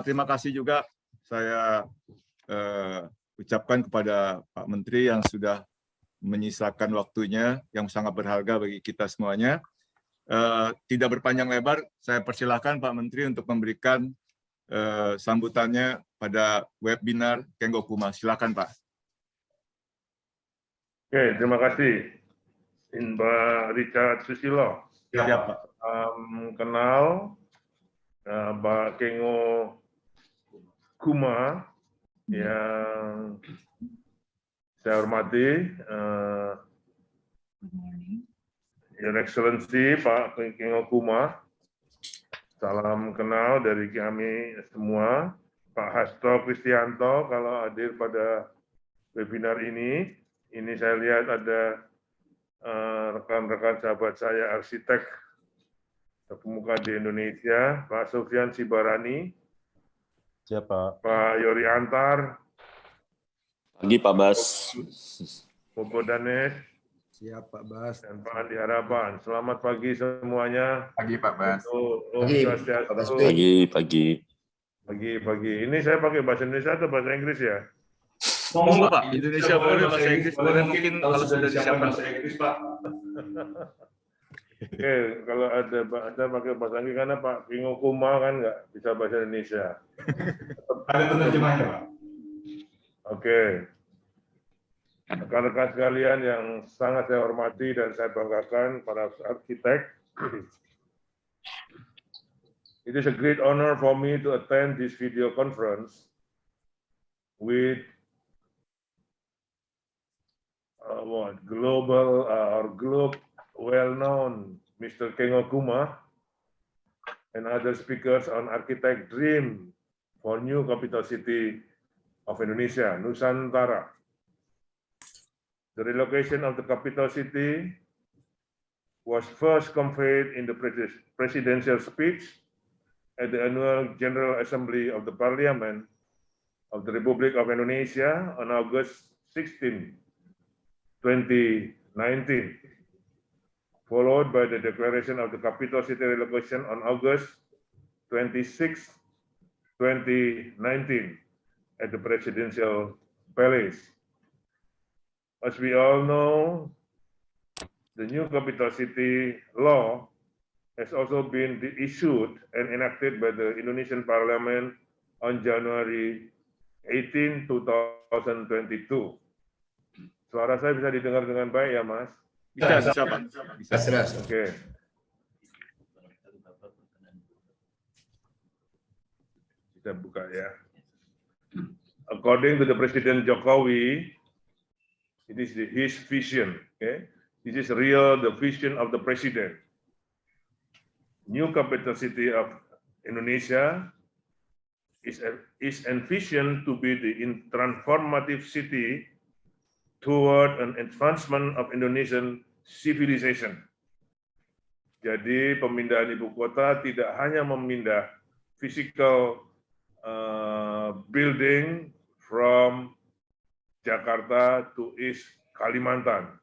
terima kasih juga saya ucapkan kepada Pak Menteri yang sudah menyisakan waktunya yang sangat berharga bagi kita semuanya. Tidak berpanjang lebar, saya persilahkan Pak Menteri untuk memberikan sambutannya pada webinar Kenggokuma. Silakan Pak. Oke, terima kasih Mbak Richard Susilo. Siap Pak. Kenal Mbak Kengo Kuma yang saya hormati, Your Excellency Pak Kengo Kuma. Salam kenal dari kami semua. Pak Hasto Kristianto kalau hadir pada webinar ini. Ini saya lihat ada rekan-rekan sahabat saya arsitek terkemuka di Indonesia, Pak Sofyan Sibarani. Siapa? Pak Yori Antar. Pagi Pak Bas. Bobo Danes. Siap Pak Bas. Dan Pak Andi Harapan. Selamat pagi semuanya. Pagi Pak Bas. Pagi. Ini saya pakai bahasa Indonesia atau bahasa Inggris ya? Monggo Pak, Indonesia boleh, bahasa Inggris boleh, mungkin kalau sudah disiapkan bahasa Inggris Pak. Oke, kalau ada pakai bahasa Inggris karena Pak Kengo Kuma kan nggak bisa bahasa Indonesia. Ada penerjemahnya Pak. Oke. Rekan-rekan sekalian yang sangat saya hormati dan saya banggakan, para arsitek. It is a great honor for me to attend this video conference with globe well-known Mr. Kengo Kuma and other speakers on architect dream for new capital city of Indonesia, Nusantara. The relocation of the capital city was first conveyed in the presidential speech at the annual General Assembly of the Parliament of the Republic of Indonesia on August 16, 2019, followed by the declaration of the capital city relocation on August 26, 2019 at the Presidential Palace. As we all know, the new capital city law has also been issued and enacted by the Indonesian Parliament on January 18, 2022. Suara saya bisa didengar dengan baik ya, Mas? Bisa Pak. Bisa. Oke. Kita buka ya. According to the President Jokowi, it is his vision. Okay? This is the vision of the President. New capital city of Indonesia is envisioned to be the transformative city toward an advancement of Indonesian civilization. Jadi pemindahan ibu kota tidak hanya memindah physical building from Jakarta to East Kalimantan,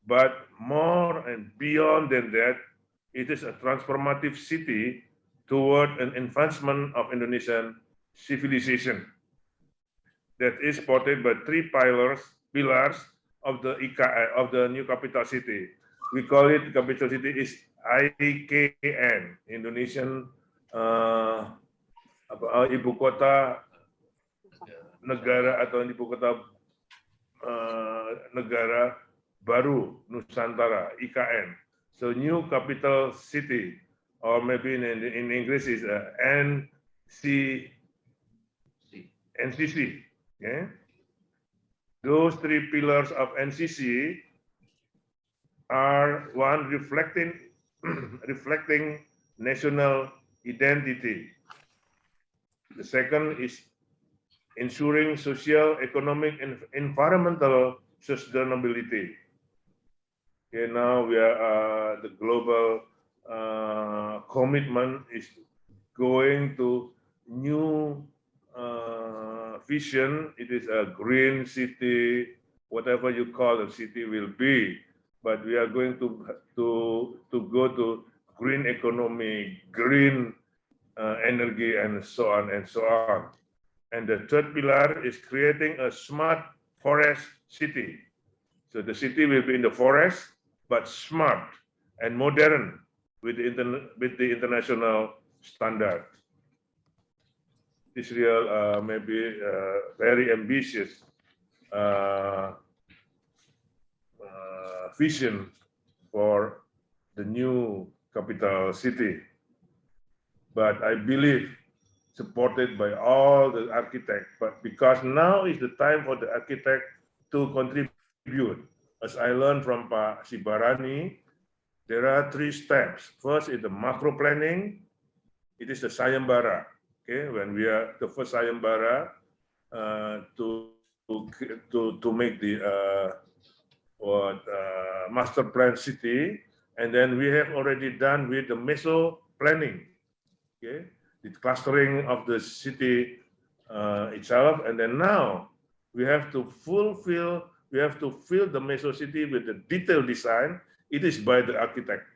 but more and beyond than that, it is a transformative city toward an advancement of Indonesian civilization that is supported by three pillars of the new capital city. We call it capital city is IKN, Indonesian ibu kota negara atau ibu kota negara baru Nusantara, IKN. So new capital city, or maybe in English is NCC. Okay? Those three pillars of NCC are one reflecting national identity. The second is ensuring social, economic, and environmental sustainability. Okay, now we are the global commitment is going to new vision. It is a green city, whatever you call the city will be, but we are going to go to green economy, green energy, and so on and so on. And the third pillar is creating a smart forest city. So the city will be in the forest, but smart and modern with the international standard. Israel may be very ambitious vision for the new capital city. But I believe supported by all the architects, but because now is the time for the architect to contribute. As I learned from Pak Sibarani, there are 3 steps. First is the macro planning. It is the sayembara. Okay, when we are the first sayembara to make the master plan city, and then we have already done with the meso planning. Okay, the clustering of the city itself, and then now we have to fill the meso city with the detailed design. It is by the architect.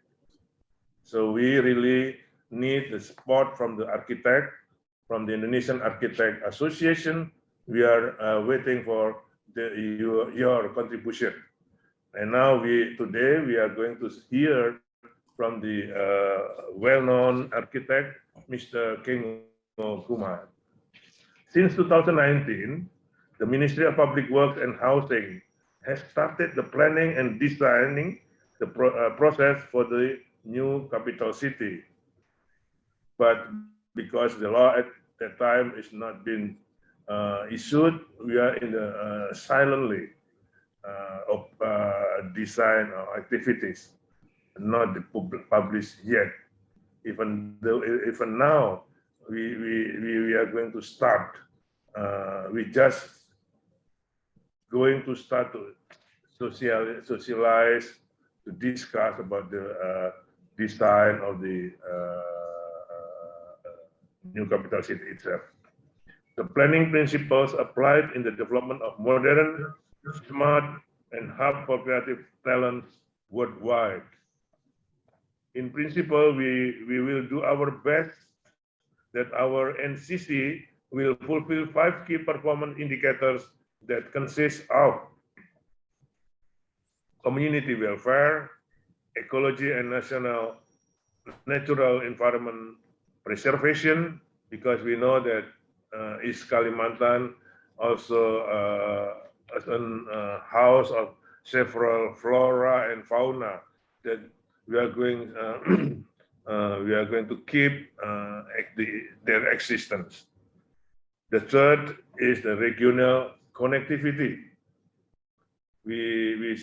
So we really need the support from the architect, from the Indonesian Architect Association. We are waiting for your contribution. And now today we are going to hear from the well-known architect, Mr. Kengo Kumar. Since 2019, the Ministry of Public Works and Housing has started the planning and designing the process for the new capital city. But because the law at that time is not been issued, we are in the silently of design activities, not published yet. Even now, we are going to start. We just going to start to socialize, to discuss about the design of the new capital city itself. The planning principles applied in the development of modern, smart, and hub for creative talents worldwide. In principle, we will do our best that our NCC will fulfill 5 key performance indicators that consist of community welfare, ecology and natural environment preservation, because we know that East Kalimantan also as a house of several flora and fauna that we are going to keep their existence. The third is the regional connectivity. We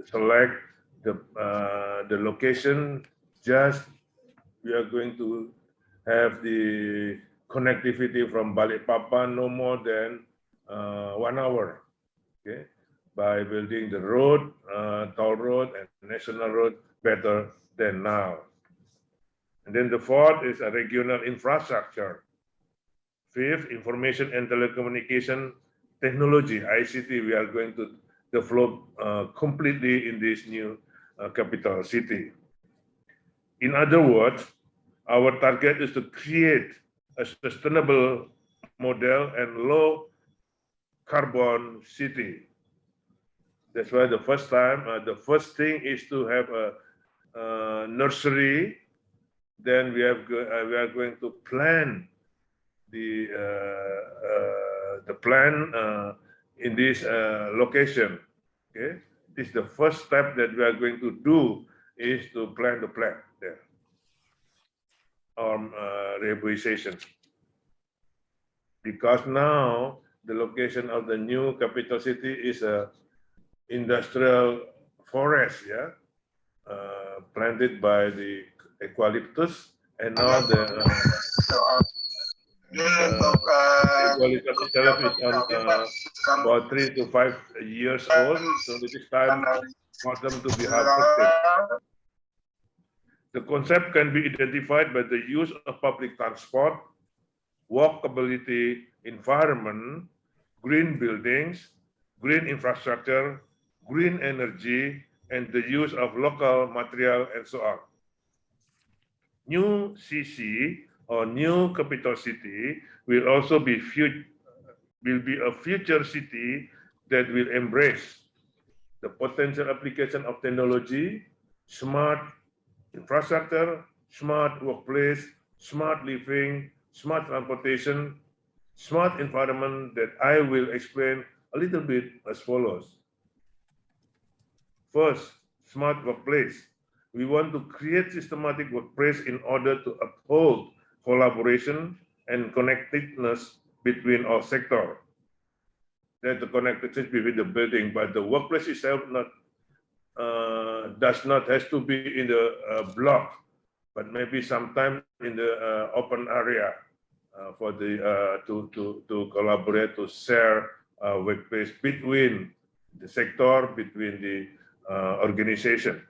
select the location. Just we are going to have the connectivity from Balikpapan no more than 1 hour. Okay, by building the road, toll road, and national road better than now. And then the fourth is a regional infrastructure. Fifth, information and telecommunication technology, ICT, we are going to develop completely in this new capital city. In other words, our target is to create a sustainable model and low carbon city. That's why the first thing is to have a nursery. Then we are going to plan the plan in this location. Okay, this is the first step that we are going to do, is to plan the plan there, rehabilitation. Because now the location of the new capital city is a industrial forest, yeah, planted by the eucalyptus, and now the eucalyptus itself is about 3 to 5 years old, so it is time for them to be harvested. The concept can be identified by the use of public transport, walkability environment, green buildings, green infrastructure, green energy, and the use of local material, and so on. New CC our new capital city will also be a future city that will embrace the potential application of technology, smart infrastructure, smart workplace, smart living, smart transportation, smart environment that I will explain a little bit as follows. First, smart workplace. We want to create systematic workplace in order to uphold collaboration and connectedness between our sector. That the connectedness between the building, but the workplace itself does not has to be in the block, but maybe sometime in the open area for the to collaborate, to share workplace between the sector, between the organization.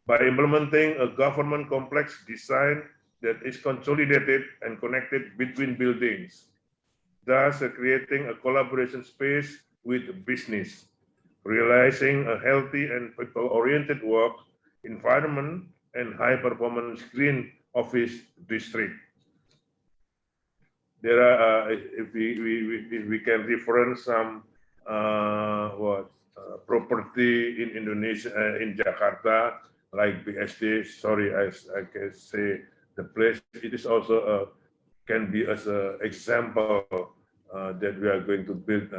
By implementing a government complex design that is consolidated and connected between buildings, thus creating a collaboration space with business, realizing a healthy and people-oriented work environment and high-performance green office district. There are, if we can reference some property in Indonesia, in Jakarta, like BSD. Sorry, I can say the place. It is also can be as an example that we are going to build.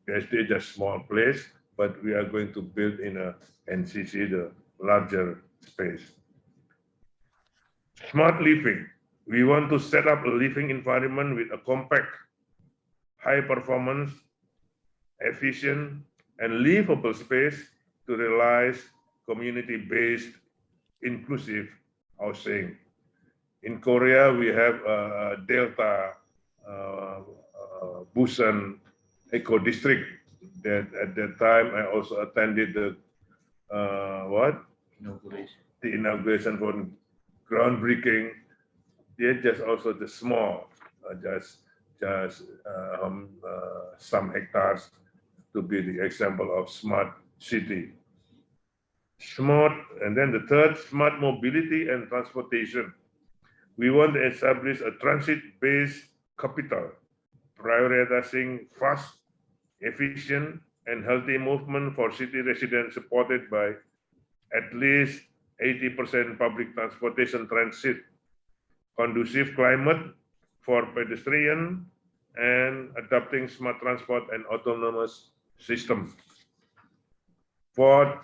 BSD is a small place, but we are going to build in a NCC, the larger space. Smart living. We want to set up a living environment with a compact, high performance, efficient, and livable space to realize community-based, inclusive housing. In Korea, we have Delta, Busan Eco District. That at that time I also attended the the inauguration for groundbreaking. They're just also the small, some hectares to be the example of smart city. Smart, and then the third, smart mobility and transportation. We want to establish a transit-based capital, prioritizing fast, efficient, and healthy movement for city residents, supported by at least 80% public transportation transit, conducive climate for pedestrian, and adopting smart transport and autonomous system. Fourth,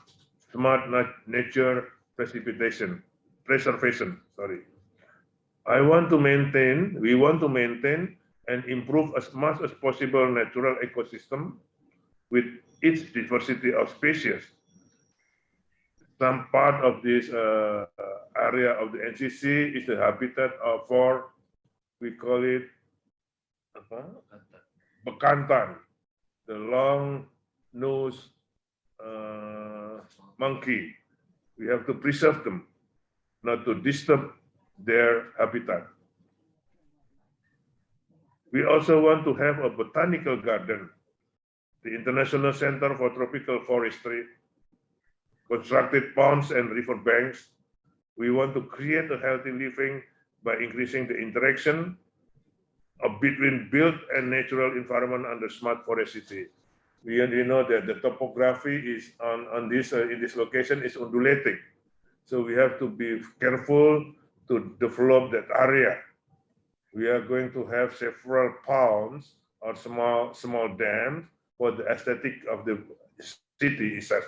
smart nature preservation. Sorry. We want to maintain and improve as much as possible natural ecosystem with its diversity of species. Some part of this area of the NCC is the habitat for, we call it bekantan, the long-nosed monkey. We have to preserve them, not to disturb their habitat. We also want to have a botanical garden, the International Center for Tropical Forestry, constructed ponds and river banks. We want to create a healthy living by increasing the interaction between built and natural environment under smart forest city. We know that the topography is in this location is undulating, so we have to be careful to develop that area. We are going to have several ponds or small dams for the aesthetic of the city itself.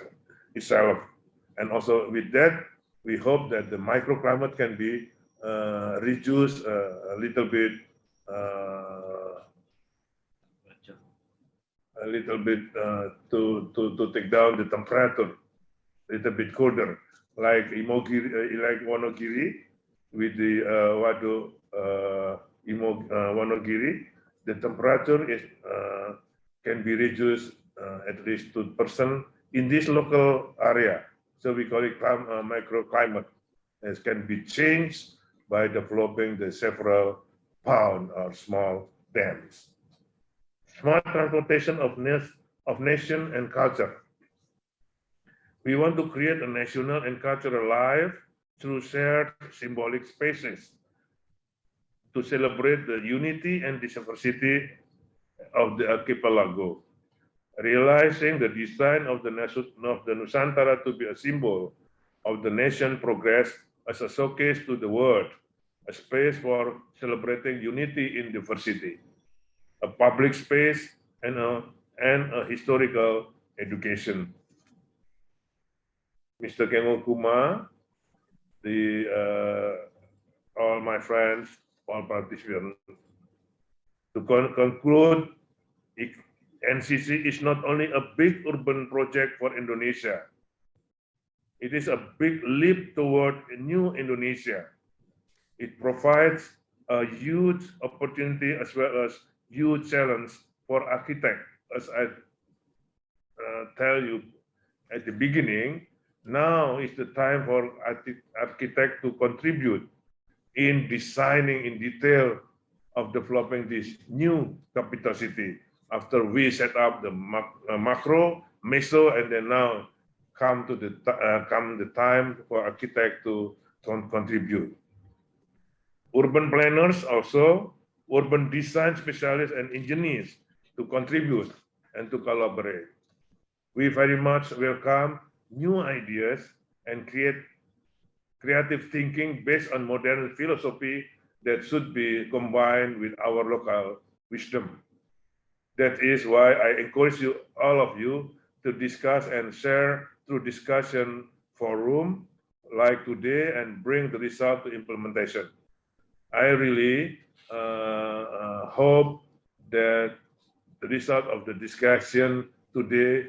And also with that, we hope that the microclimate can be reduced a little bit to take down the temperature a little bit colder, like Wonogiri with the Wonogiri. The temperature is can be reduced at least 2% in this local area. So we call it microclimate. It can be changed by developing the several pond or small dams. Smart transportation of nation and culture. We want to create a national and cultural life through shared symbolic spaces. to celebrate the unity and diversity of the archipelago, realizing the design of the Nusantara to be a symbol of the nation progress as a showcase to the world, a space for celebrating unity in diversity, a public space and a historical education. Mr. Kengok Kuma, all my friends, all participants, to conclude, NCC is not only a big urban project for Indonesia, it is a big leap toward a new Indonesia. It provides a huge opportunity as well as huge challenge for architects. As I tell you at the beginning, now is the time for architects to contribute in designing in detail of developing this new capital city. After we set up the macro, meso, and then now come the time for architects to contribute. Urban planners also, urban design specialists and engineers to contribute and to collaborate. We very much welcome new ideas and creative thinking based on modern philosophy that should be combined with our local wisdom. That is why I encourage you, all of you, to discuss and share through discussion forum like today and bring the result to implementation. I really hope that the result of the discussion today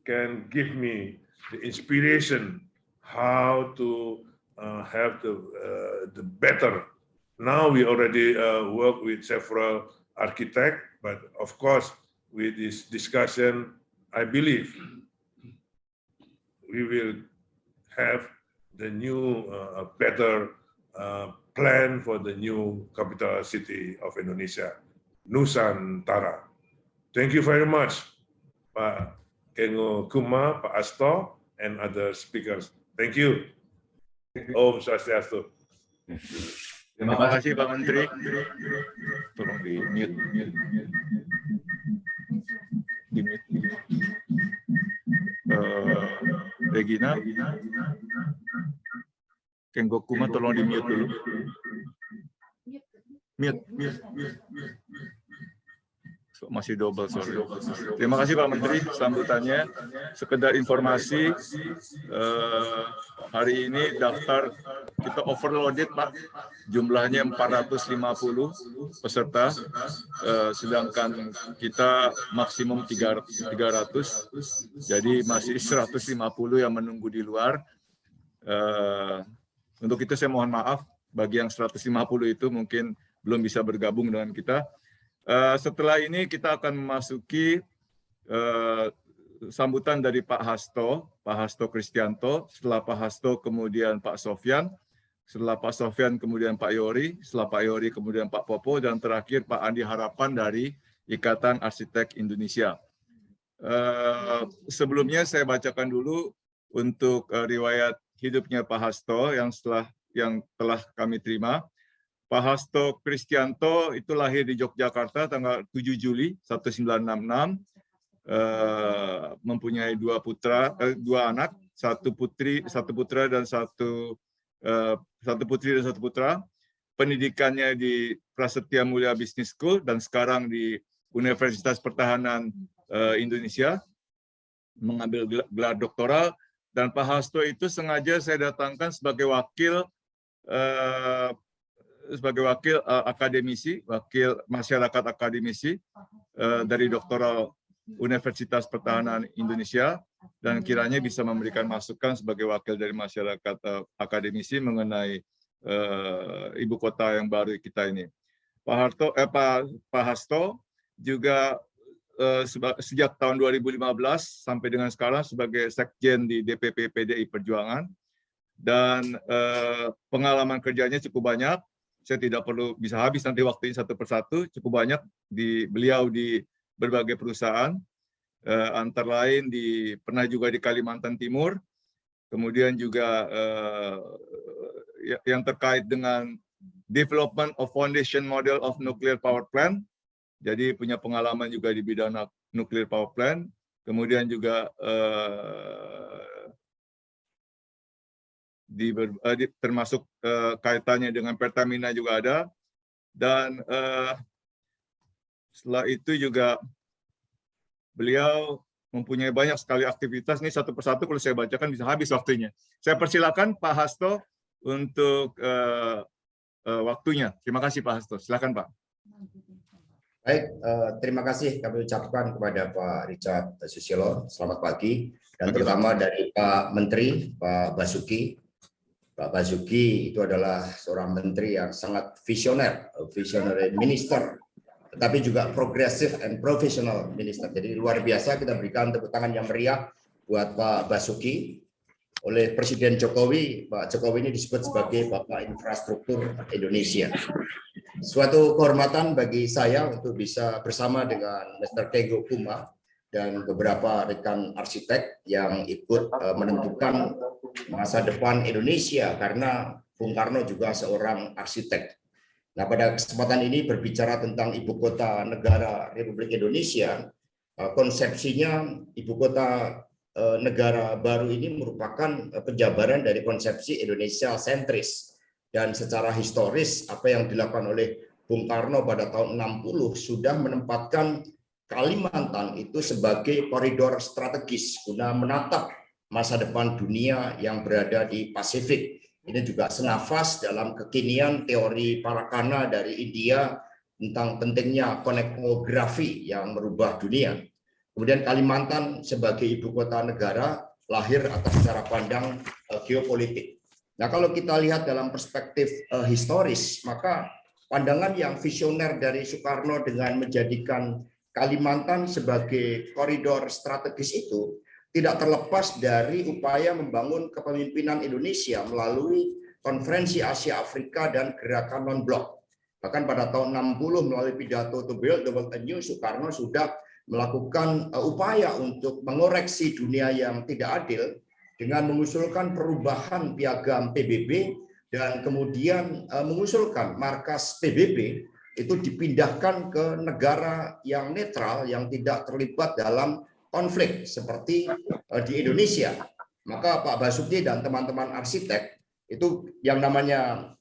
can give me the inspiration how to have the better. Now we already work with several architects, but of course, with this discussion, I believe we will have the new, better plan for the new capital city of Indonesia, Nusantara. Thank you very much, Pak Kengok Kuma, Pak Asto, and other speakers. Thank you. Om Swastiastu. Terima kasih Pak Menteri. Tolong di mute. Regina, Kengok Kuma tolong di mute dulu. Mute. So, masih double, sorry. Terima kasih Pak Menteri sambutannya. Sekedar informasi, hari ini daftar kita overloaded Pak, jumlahnya 450 peserta, sedangkan kita maksimum 300, jadi masih 150 yang menunggu di luar. Untuk itu saya mohon maaf bagi yang 150 itu mungkin belum bisa bergabung dengan kita. Setelah ini kita akan memasuki sambutan dari Pak Hasto Kristianto, setelah Pak Hasto kemudian Pak Sofyan, setelah Pak Sofyan kemudian Pak Yori, setelah Pak Yori kemudian Pak Popo, dan terakhir Pak Andi Harapan dari Ikatan Arsitek Indonesia. Sebelumnya saya bacakan dulu untuk riwayat hidupnya Pak Hasto yang telah kami terima. Pak Hasto Kristianto itu lahir di Yogyakarta tanggal 7 Juli 1966, mempunyai dua anak, satu putri dan satu putra. Pendidikannya di Prasetya Mulia Business School dan sekarang di Universitas Pertahanan Indonesia, mengambil gelar doktoral. Dan Pak Hasto itu sengaja saya datangkan sebagai wakil akademisi, wakil masyarakat akademisi dari doktoral Universitas Pertahanan Indonesia, dan kiranya bisa memberikan masukan sebagai wakil dari masyarakat akademisi mengenai ibu kota yang baru kita ini. Pak Hasto juga sejak tahun 2015 sampai dengan sekarang sebagai sekjen di DPP PDI Perjuangan, dan pengalaman kerjanya cukup banyak. Saya tidak perlu bisa habis nanti waktu ini satu persatu, cukup banyak beliau di berbagai perusahaan, antara lain pernah juga di Kalimantan Timur, kemudian juga yang terkait dengan development of foundation model of nuclear power plant. Jadi punya pengalaman juga di bidang nuclear power plant. Kemudian juga termasuk kaitannya dengan Pertamina juga ada. Dan setelah itu juga beliau mempunyai banyak sekali aktivitas. Ini satu persatu kalau saya bacakan bisa habis waktunya. Saya persilakan Pak Hasto untuk waktunya. Terima kasih Pak Hasto. Silakan Pak. Baik, terima kasih kami ucapkan kepada Pak Richard Susilo. Selamat pagi. Dan terutama dari Pak Menteri, Pak Basuki. Pak Basuki itu adalah seorang menteri yang sangat visioner, visionary minister, tetapi juga progressive and professional minister. Jadi luar biasa, kita berikan tepuk tangan yang meriah buat Pak Basuki. Oleh Presiden Jokowi, Pak Jokowi ini disebut sebagai Bapak Infrastruktur Indonesia. Suatu kehormatan bagi saya untuk bisa bersama dengan Mr. Kenggo Kuma dan beberapa rekan arsitek yang ikut menentukan masa depan Indonesia, karena Bung Karno juga seorang arsitek. Nah, pada kesempatan ini berbicara tentang ibu kota negara Republik Indonesia, konsepsinya ibu kota negara baru ini merupakan penjabaran dari konsepsi Indonesia sentris. Dan secara historis apa yang dilakukan oleh Bung Karno pada tahun 60 sudah menempatkan Kalimantan itu sebagai koridor strategis guna menatap masa depan dunia yang berada di Pasifik. Ini juga senafas dalam kekinian teori Parakana dari India tentang pentingnya konektografi yang merubah dunia. Kemudian Kalimantan sebagai ibu kota negara lahir atas cara pandang geopolitik. Nah, kalau kita lihat dalam perspektif historis, maka pandangan yang visioner dari Soekarno dengan menjadikan Kalimantan sebagai koridor strategis itu tidak terlepas dari upaya membangun kepemimpinan Indonesia melalui Konferensi Asia Afrika dan Gerakan Non-Blok. Bahkan pada tahun 60 melalui pidato To Build the World Anew, Soekarno sudah melakukan upaya untuk mengoreksi dunia yang tidak adil dengan mengusulkan perubahan piagam PBB dan kemudian mengusulkan markas PBB itu dipindahkan ke negara yang netral yang tidak terlibat dalam konflik seperti di Indonesia. Maka Pak Basuki dan teman-teman arsitek itu yang namanya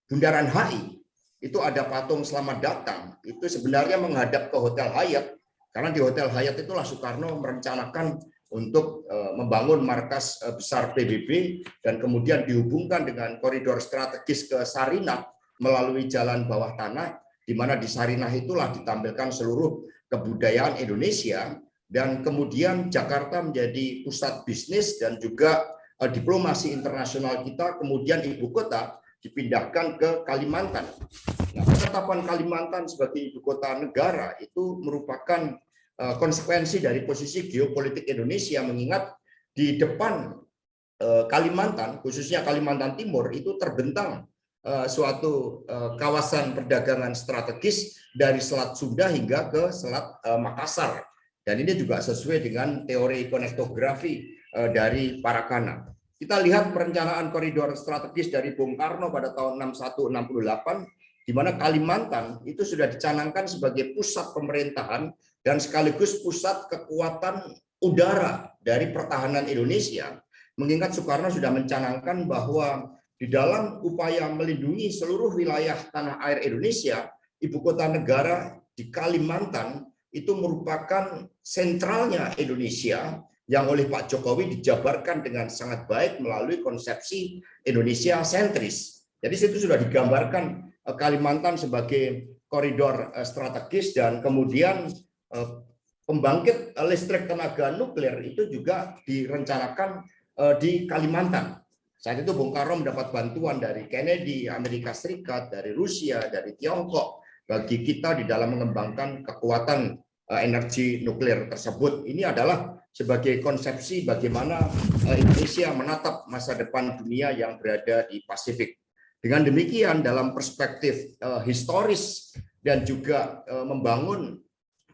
Bundaran HI itu ada patung selamat datang, itu sebenarnya menghadap ke Hotel Hyatt, karena di Hotel Hyatt itulah Soekarno merencanakan untuk membangun markas besar PBB dan kemudian dihubungkan dengan koridor strategis ke Sarinah melalui jalan bawah tanah, di mana di Sarinah itulah ditampilkan seluruh kebudayaan Indonesia, dan kemudian Jakarta menjadi pusat bisnis dan juga diplomasi internasional kita, kemudian ibu kota dipindahkan ke Kalimantan. Nah, penetapan Kalimantan sebagai ibu kota negara itu merupakan konsekuensi dari posisi geopolitik Indonesia, mengingat di depan Kalimantan, khususnya Kalimantan Timur, itu terbentang suatu kawasan perdagangan strategis dari Selat Sunda hingga ke Selat Makassar. Dan ini juga sesuai dengan teori konektografi dari Parakana. Kita lihat perencanaan koridor strategis dari Bung Karno pada tahun 61-68, di mana Kalimantan itu sudah dicanangkan sebagai pusat pemerintahan dan sekaligus pusat kekuatan udara dari pertahanan Indonesia. Mengingat Soekarno sudah mencanangkan bahwa di dalam upaya melindungi seluruh wilayah tanah air Indonesia, ibu kota negara di Kalimantan itu merupakan sentralnya Indonesia yang oleh Pak Jokowi dijabarkan dengan sangat baik melalui konsepsi Indonesia sentris. Jadi situ sudah digambarkan Kalimantan sebagai koridor strategis, dan kemudian pembangkit listrik tenaga nuklir itu juga direncanakan di Kalimantan. Saat itu Bung Karno mendapat bantuan dari Kennedy, Amerika Serikat, dari Rusia, dari Tiongkok bagi kita di dalam mengembangkan kekuatan energi nuklir tersebut. Ini adalah sebagai konsepsi bagaimana Indonesia menatap masa depan dunia yang berada di Pasifik. Dengan demikian, dalam perspektif historis dan juga membangun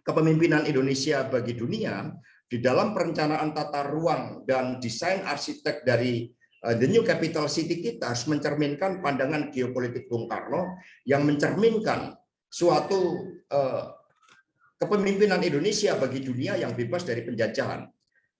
kepemimpinan Indonesia bagi dunia, di dalam perencanaan tata ruang dan desain arsitek dari the new capital city kita harus mencerminkan pandangan geopolitik Bung Karno yang mencerminkan suatu kepemimpinan Indonesia bagi dunia yang bebas dari penjajahan.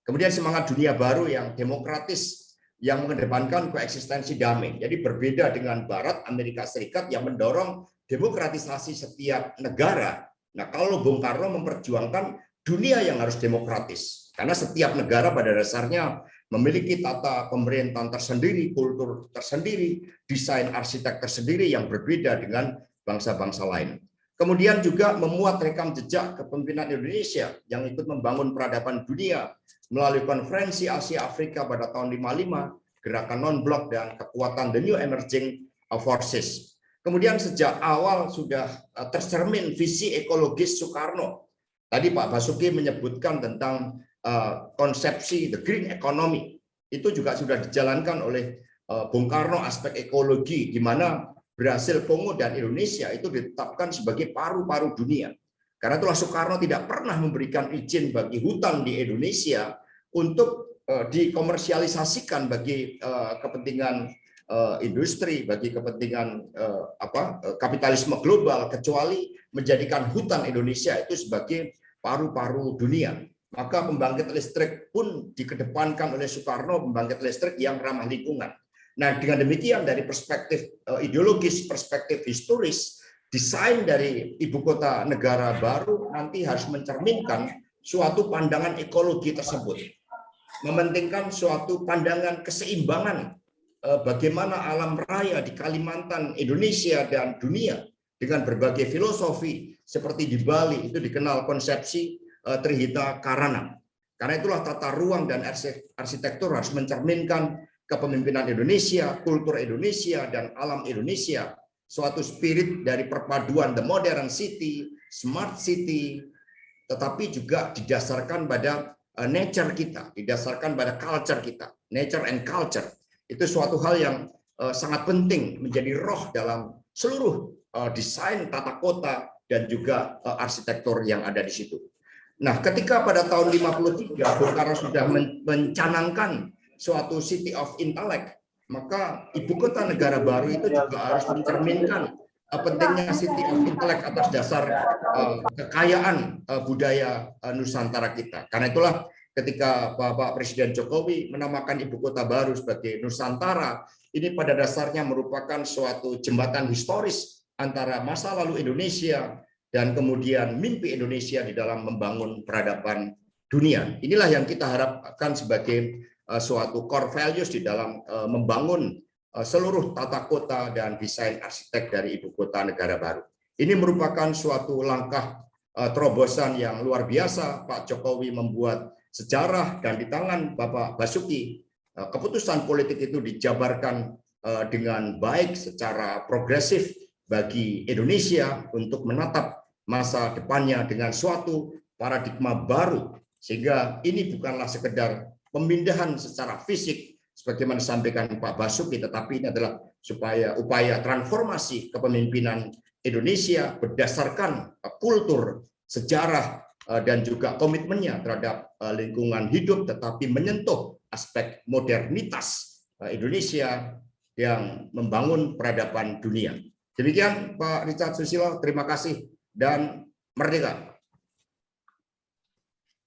Kemudian semangat dunia baru yang demokratis, yang mengedepankan koeksistensi damai. Jadi berbeda dengan Barat, Amerika Serikat yang mendorong demokratisasi setiap negara. Nah, kalau Bung Karno memperjuangkan dunia yang harus demokratis. Karena setiap negara pada dasarnya memiliki tata pemerintahan tersendiri, kultur tersendiri, desain arsitek tersendiri yang berbeda dengan bangsa-bangsa lain. Kemudian juga memuat rekam jejak kepemimpinan Indonesia yang ikut membangun peradaban dunia melalui konferensi Asia Afrika pada tahun 55, gerakan non-blok dan kekuatan the new emerging forces. Kemudian sejak awal sudah tercermin visi ekologis Soekarno. Tadi Pak Basuki menyebutkan tentang konsepsi the green economy. Itu juga sudah dijalankan oleh Bung Karno aspek ekologi, di mana Brasil, Kongo, dan Indonesia itu ditetapkan sebagai paru-paru dunia. Karena itulah Soekarno tidak pernah memberikan izin bagi hutan di Indonesia untuk dikomersialisasikan bagi kepentingan industri, bagi kepentingan kapitalisme global, kecuali menjadikan hutan Indonesia itu sebagai paru-paru dunia. Maka pembangkit listrik pun dikedepankan oleh Soekarno, pembangkit listrik yang ramah lingkungan. Nah, dengan demikian dari perspektif ideologis, perspektif historis, desain dari ibu kota negara baru nanti harus mencerminkan suatu pandangan ekologi tersebut. Mementingkan suatu pandangan keseimbangan bagaimana alam raya di Kalimantan, Indonesia, dan dunia dengan berbagai filosofi seperti di Bali itu dikenal konsepsi Trihita Karana. Karena itulah tata ruang dan arsitektur harus mencerminkan kepemimpinan Indonesia, kultur Indonesia, dan alam Indonesia. Suatu spirit dari perpaduan the modern city, smart city, tetapi juga didasarkan pada nature kita, didasarkan pada culture kita, nature and culture. Itu suatu hal yang sangat penting menjadi roh dalam seluruh desain tata kota dan juga arsitektur yang ada di situ. Nah, ketika pada tahun 53 Bung Karno sudah mencanangkan suatu city of intellect, maka ibu kota negara baru itu juga harus mencerminkan pentingnya city of intellect atas dasar kekayaan budaya Nusantara kita. Karena itulah ketika Bapak Presiden Jokowi menamakan ibu kota baru sebagai Nusantara, ini pada dasarnya merupakan suatu jembatan historis antara masa lalu Indonesia dan kemudian mimpi Indonesia di dalam membangun peradaban dunia. Inilah yang kita harapkan sebagai suatu core values di dalam membangun seluruh tata kota dan desain arsitek dari ibu kota negara baru. Ini merupakan suatu langkah terobosan yang luar biasa. Pak Jokowi membuat sejarah dan di tangan Bapak Basuki, keputusan politik itu dijabarkan dengan baik secara progresif bagi Indonesia untuk menatap masa depannya dengan suatu paradigma baru, sehingga ini bukanlah sekedar pemindahan secara fisik sebagaimana disampaikan Pak Basuki, tetapi ini adalah supaya upaya transformasi kepemimpinan Indonesia berdasarkan kultur, sejarah, dan juga komitmennya terhadap lingkungan hidup, tetapi menyentuh aspek modernitas Indonesia yang membangun peradaban dunia. Demikian Pak Richard Susilo, terima kasih dan merdeka.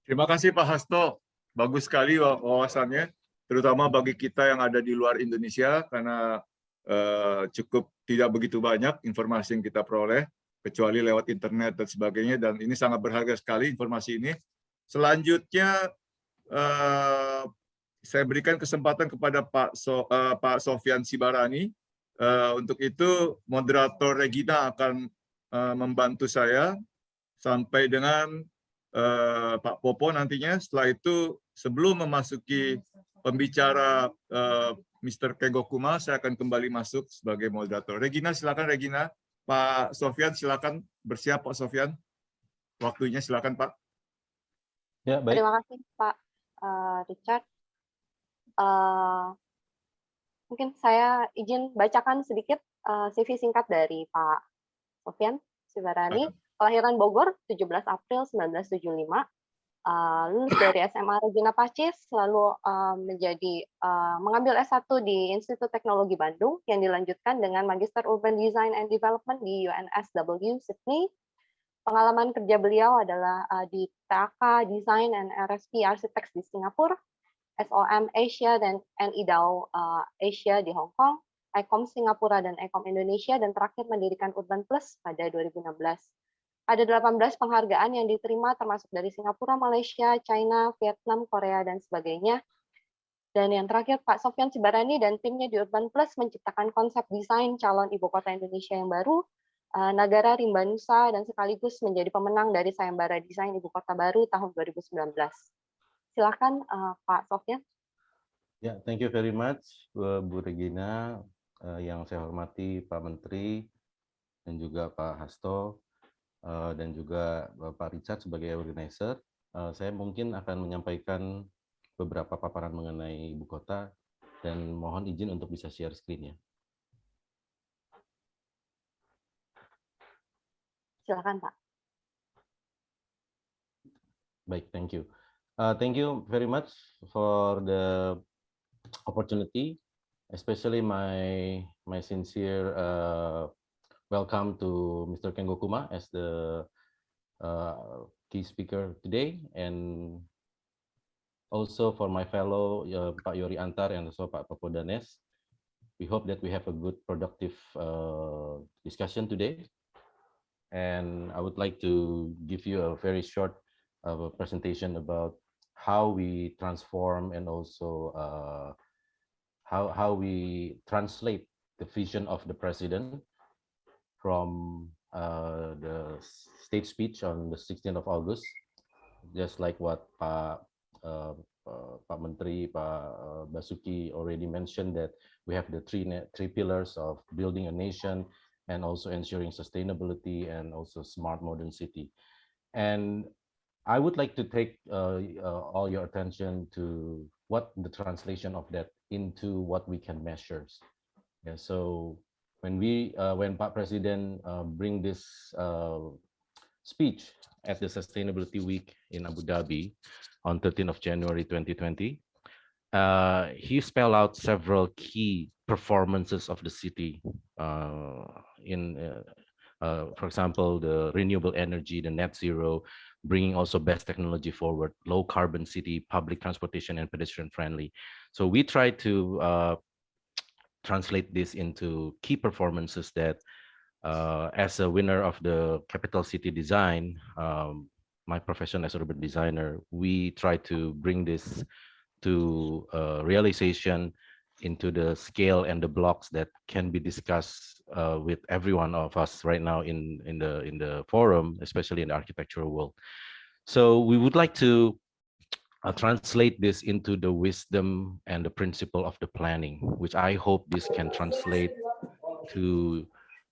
Terima kasih Pak Hasto, bagus sekali wawasannya, terutama bagi kita yang ada di luar Indonesia, karena cukup tidak begitu banyak informasi yang kita peroleh, kecuali lewat internet dan sebagainya, dan ini sangat berharga sekali informasi ini. Selanjutnya, saya berikan kesempatan kepada Pak Sofyan Sibarani. Untuk itu, moderator Regina akan membantu saya sampai dengan Pak Popo nantinya. Setelah itu, sebelum memasuki pembicara Mr. Kegokuma, saya akan kembali masuk sebagai moderator. Regina, silakan Regina. Pak Sofyan, silakan bersiap Pak Sofyan. Waktunya silakan Pak. Ya, baik. Terima kasih Pak Richard. Mungkin saya izin bacakan sedikit CV singkat dari Pak Sofyan Sibarani. Kelahiran Bogor 17 April 1975. lulus dari SMA Regina Pacis, lalu mengambil S1 di Institut Teknologi Bandung yang dilanjutkan dengan Magister Urban Design and Development di UNSW Sydney. Pengalaman kerja beliau adalah di TAK Design and RSP Architects di Singapura, SOM Asia dan NIDAO Asia di Hong Kong, ICOM Singapura dan ICOM Indonesia, dan terakhir mendirikan Urban Plus pada 2016. Ada 18 penghargaan yang diterima termasuk dari Singapura, Malaysia, China, Vietnam, Korea, dan sebagainya. Dan yang terakhir, Pak Sofyan Sibarani dan timnya di Urban Plus menciptakan konsep desain calon ibu kota Indonesia yang baru, Nagara Rimba Nusa, dan sekaligus menjadi pemenang dari Sayembara Desain Ibu Kota Baru tahun 2019. Silakan Pak Sofyan. Ya, thank you very much, Bu Regina, yang saya hormati Pak Menteri, dan juga Pak Hasto, dan juga Pak Richard sebagai organizer. Saya mungkin akan menyampaikan beberapa paparan mengenai ibu kota dan mohon izin untuk bisa share screen-nya. Silakan Pak. Baik, thank you. Thank you very much for the opportunity, especially my sincere welcome to Mr. Ken Gokuma as the key speaker today, and also for my fellow Pak Yori Antar and also Pak Popodanes. We hope that we have a good, productive discussion today. And I would like to give you a very short presentation about how we transform and also how we translate the vision of the president from the state speech on the 16th of August, just like what Pak Menteri, Pak Basuki already mentioned, that we have the three pillars of building a nation and also ensuring sustainability and also smart modern city. And I would like to take all your attention to what the translation of that into what we can measure. Yeah, so when Pak President bring this speech at the Sustainability Week in Abu Dhabi on 13th of January 2020, he spelled out several key performances of the city for example, the renewable energy, the net zero, bringing also best technology forward, low carbon city, public transportation, and pedestrian friendly. So we try to translate this into key performances that, as a winner of the Capital City Design, my profession as a urban designer, we try to bring this to realization into the scale and the blocks that can be discussed with every one of us right now in the forum, especially in the architectural world. So we would like to translate this into the wisdom and the principle of the planning, which I hope this can translate to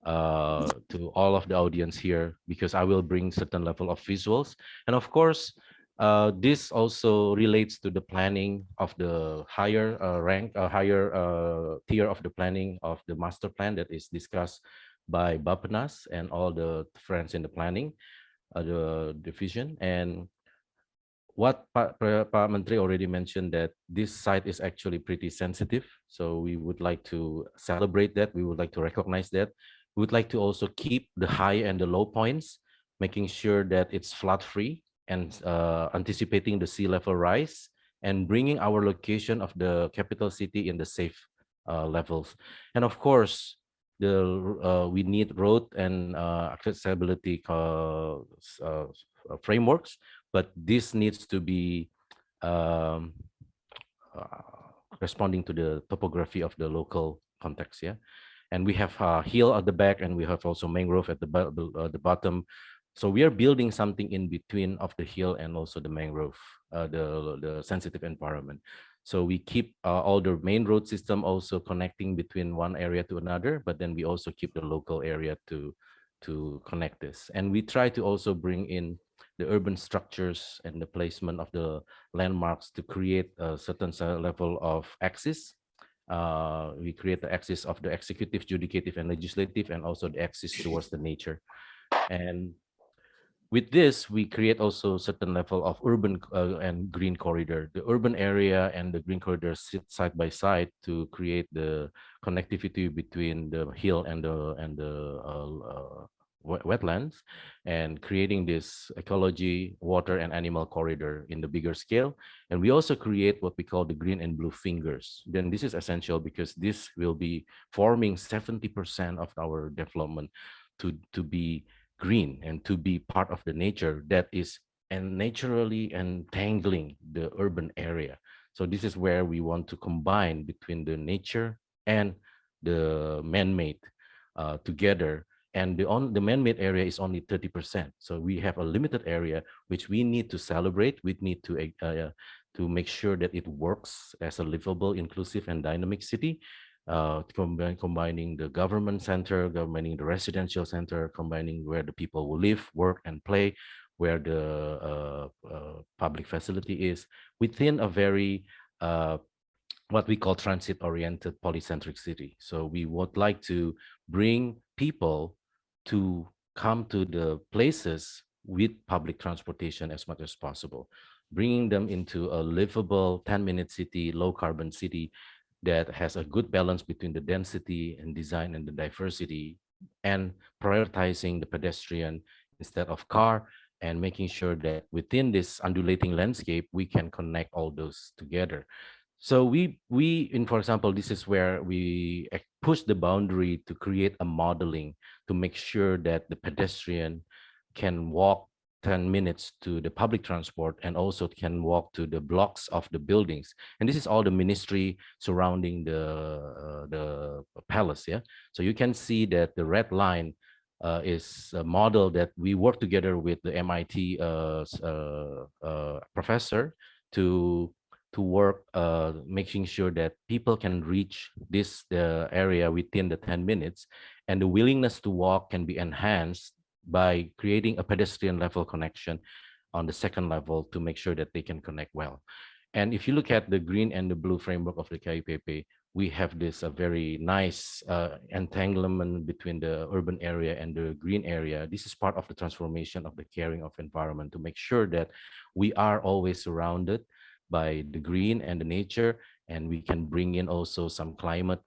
all of the audience here, because I will bring certain level of visuals. And of course, this also relates to the planning of the higher tier of the planning of the master plan that is discussed by Bappenas and all the friends in the planning, the division. And what Pak Menteri already mentioned, that this site is actually pretty sensitive. So we would like to celebrate that. We would like to recognize that. We would like to also keep the high and the low points, making sure that it's flood free and anticipating the sea level rise and bringing our location of the capital city in the safe levels. And of course, we need road and accessibility frameworks, but this needs to be responding to the topography of the local context. Yeah, and we have hill at the back, and we have also mangrove at the bottom. So we are building something in between of the hill and also the mangrove, the sensitive environment. So we keep all the main road system also connecting between one area to another, but then we also keep the local area to connect this. And we try to also bring in the urban structures and the placement of the landmarks to create a certain level of axis. We create the axis of the executive, judicative, and legislative, and also the axis towards the nature. And with this, we create also certain level of urban and green corridor. The urban area and the green corridor sit side by side to create the connectivity between the hill and the wetlands, and creating this ecology, water, and animal corridor in the bigger scale. And we also create what we call the green and blue fingers. Then this is essential because this will be forming 70% of our development to be green and to be part of the nature that is and naturally entangling the urban area. So this is where we want to combine between the nature and the man-made together. And the man-made area is only 30%. So we have a limited area which we need to celebrate. We need to make sure that it works as a livable, inclusive, and dynamic city. Combining the government center, combining the residential center, combining where the people will live, work, and play, where the public facility is, within a very what we call transit-oriented polycentric city. So we would like to bring people to come to the places with public transportation as much as possible, bringing them into a livable 10-minute city, low-carbon city, that has a good balance between the density and design and the diversity, and prioritizing the pedestrian instead of car, and making sure that within this undulating landscape, we can connect all those together. So for example, this is where we push the boundary to create a modeling to make sure that the pedestrian can walk 10 minutes to the public transport and also can walk to the blocks of the buildings. And this is all the ministry surrounding the palace. Yeah. So you can see that the red line is a model that we work together with the MIT professor to work making sure that people can reach this area within the 10 minutes, and the willingness to walk can be enhanced by creating a pedestrian level connection on the second level to make sure that they can connect well. And if you look at the green and the blue framework of the KIPP, we have this very nice entanglement between the urban area and the green area. This is part of the transformation of the caring of environment to make sure that we are always surrounded by the green and the nature, and we can bring in also some climate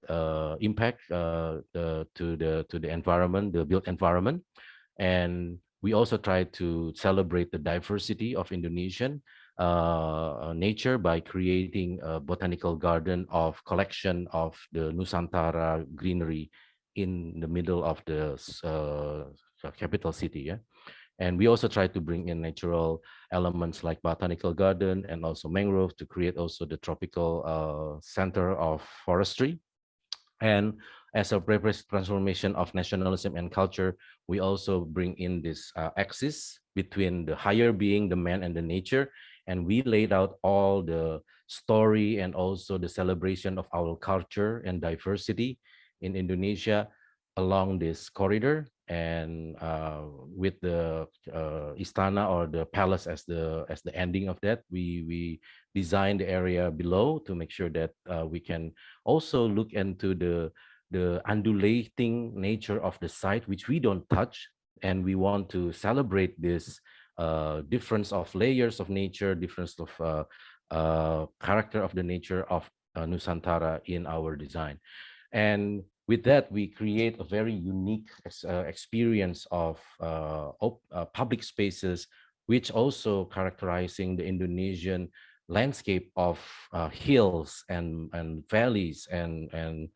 impact to the environment, the built environment. And we also try to celebrate the diversity of Indonesian nature by creating a botanical garden of collection of the Nusantara greenery in the middle of the capital city. Yeah. And we also try to bring in natural elements like botanical garden and also mangrove to create also the tropical center of forestry. And as a transformation of nationalism and culture, we also bring in this axis between the higher being, the man, and the nature. And we laid out all the story and also the celebration of our culture and diversity in Indonesia along this corridor. And with the istana or the palace as the ending of that, we designed the area below to make sure that we can also look into the undulating nature of the site, which we don't touch, and we want to celebrate this difference of layers of nature, difference of character of the nature of Nusantara in our design. And with that, we create a very unique experience of public spaces, which also characterizing the Indonesian landscape of hills and valleys and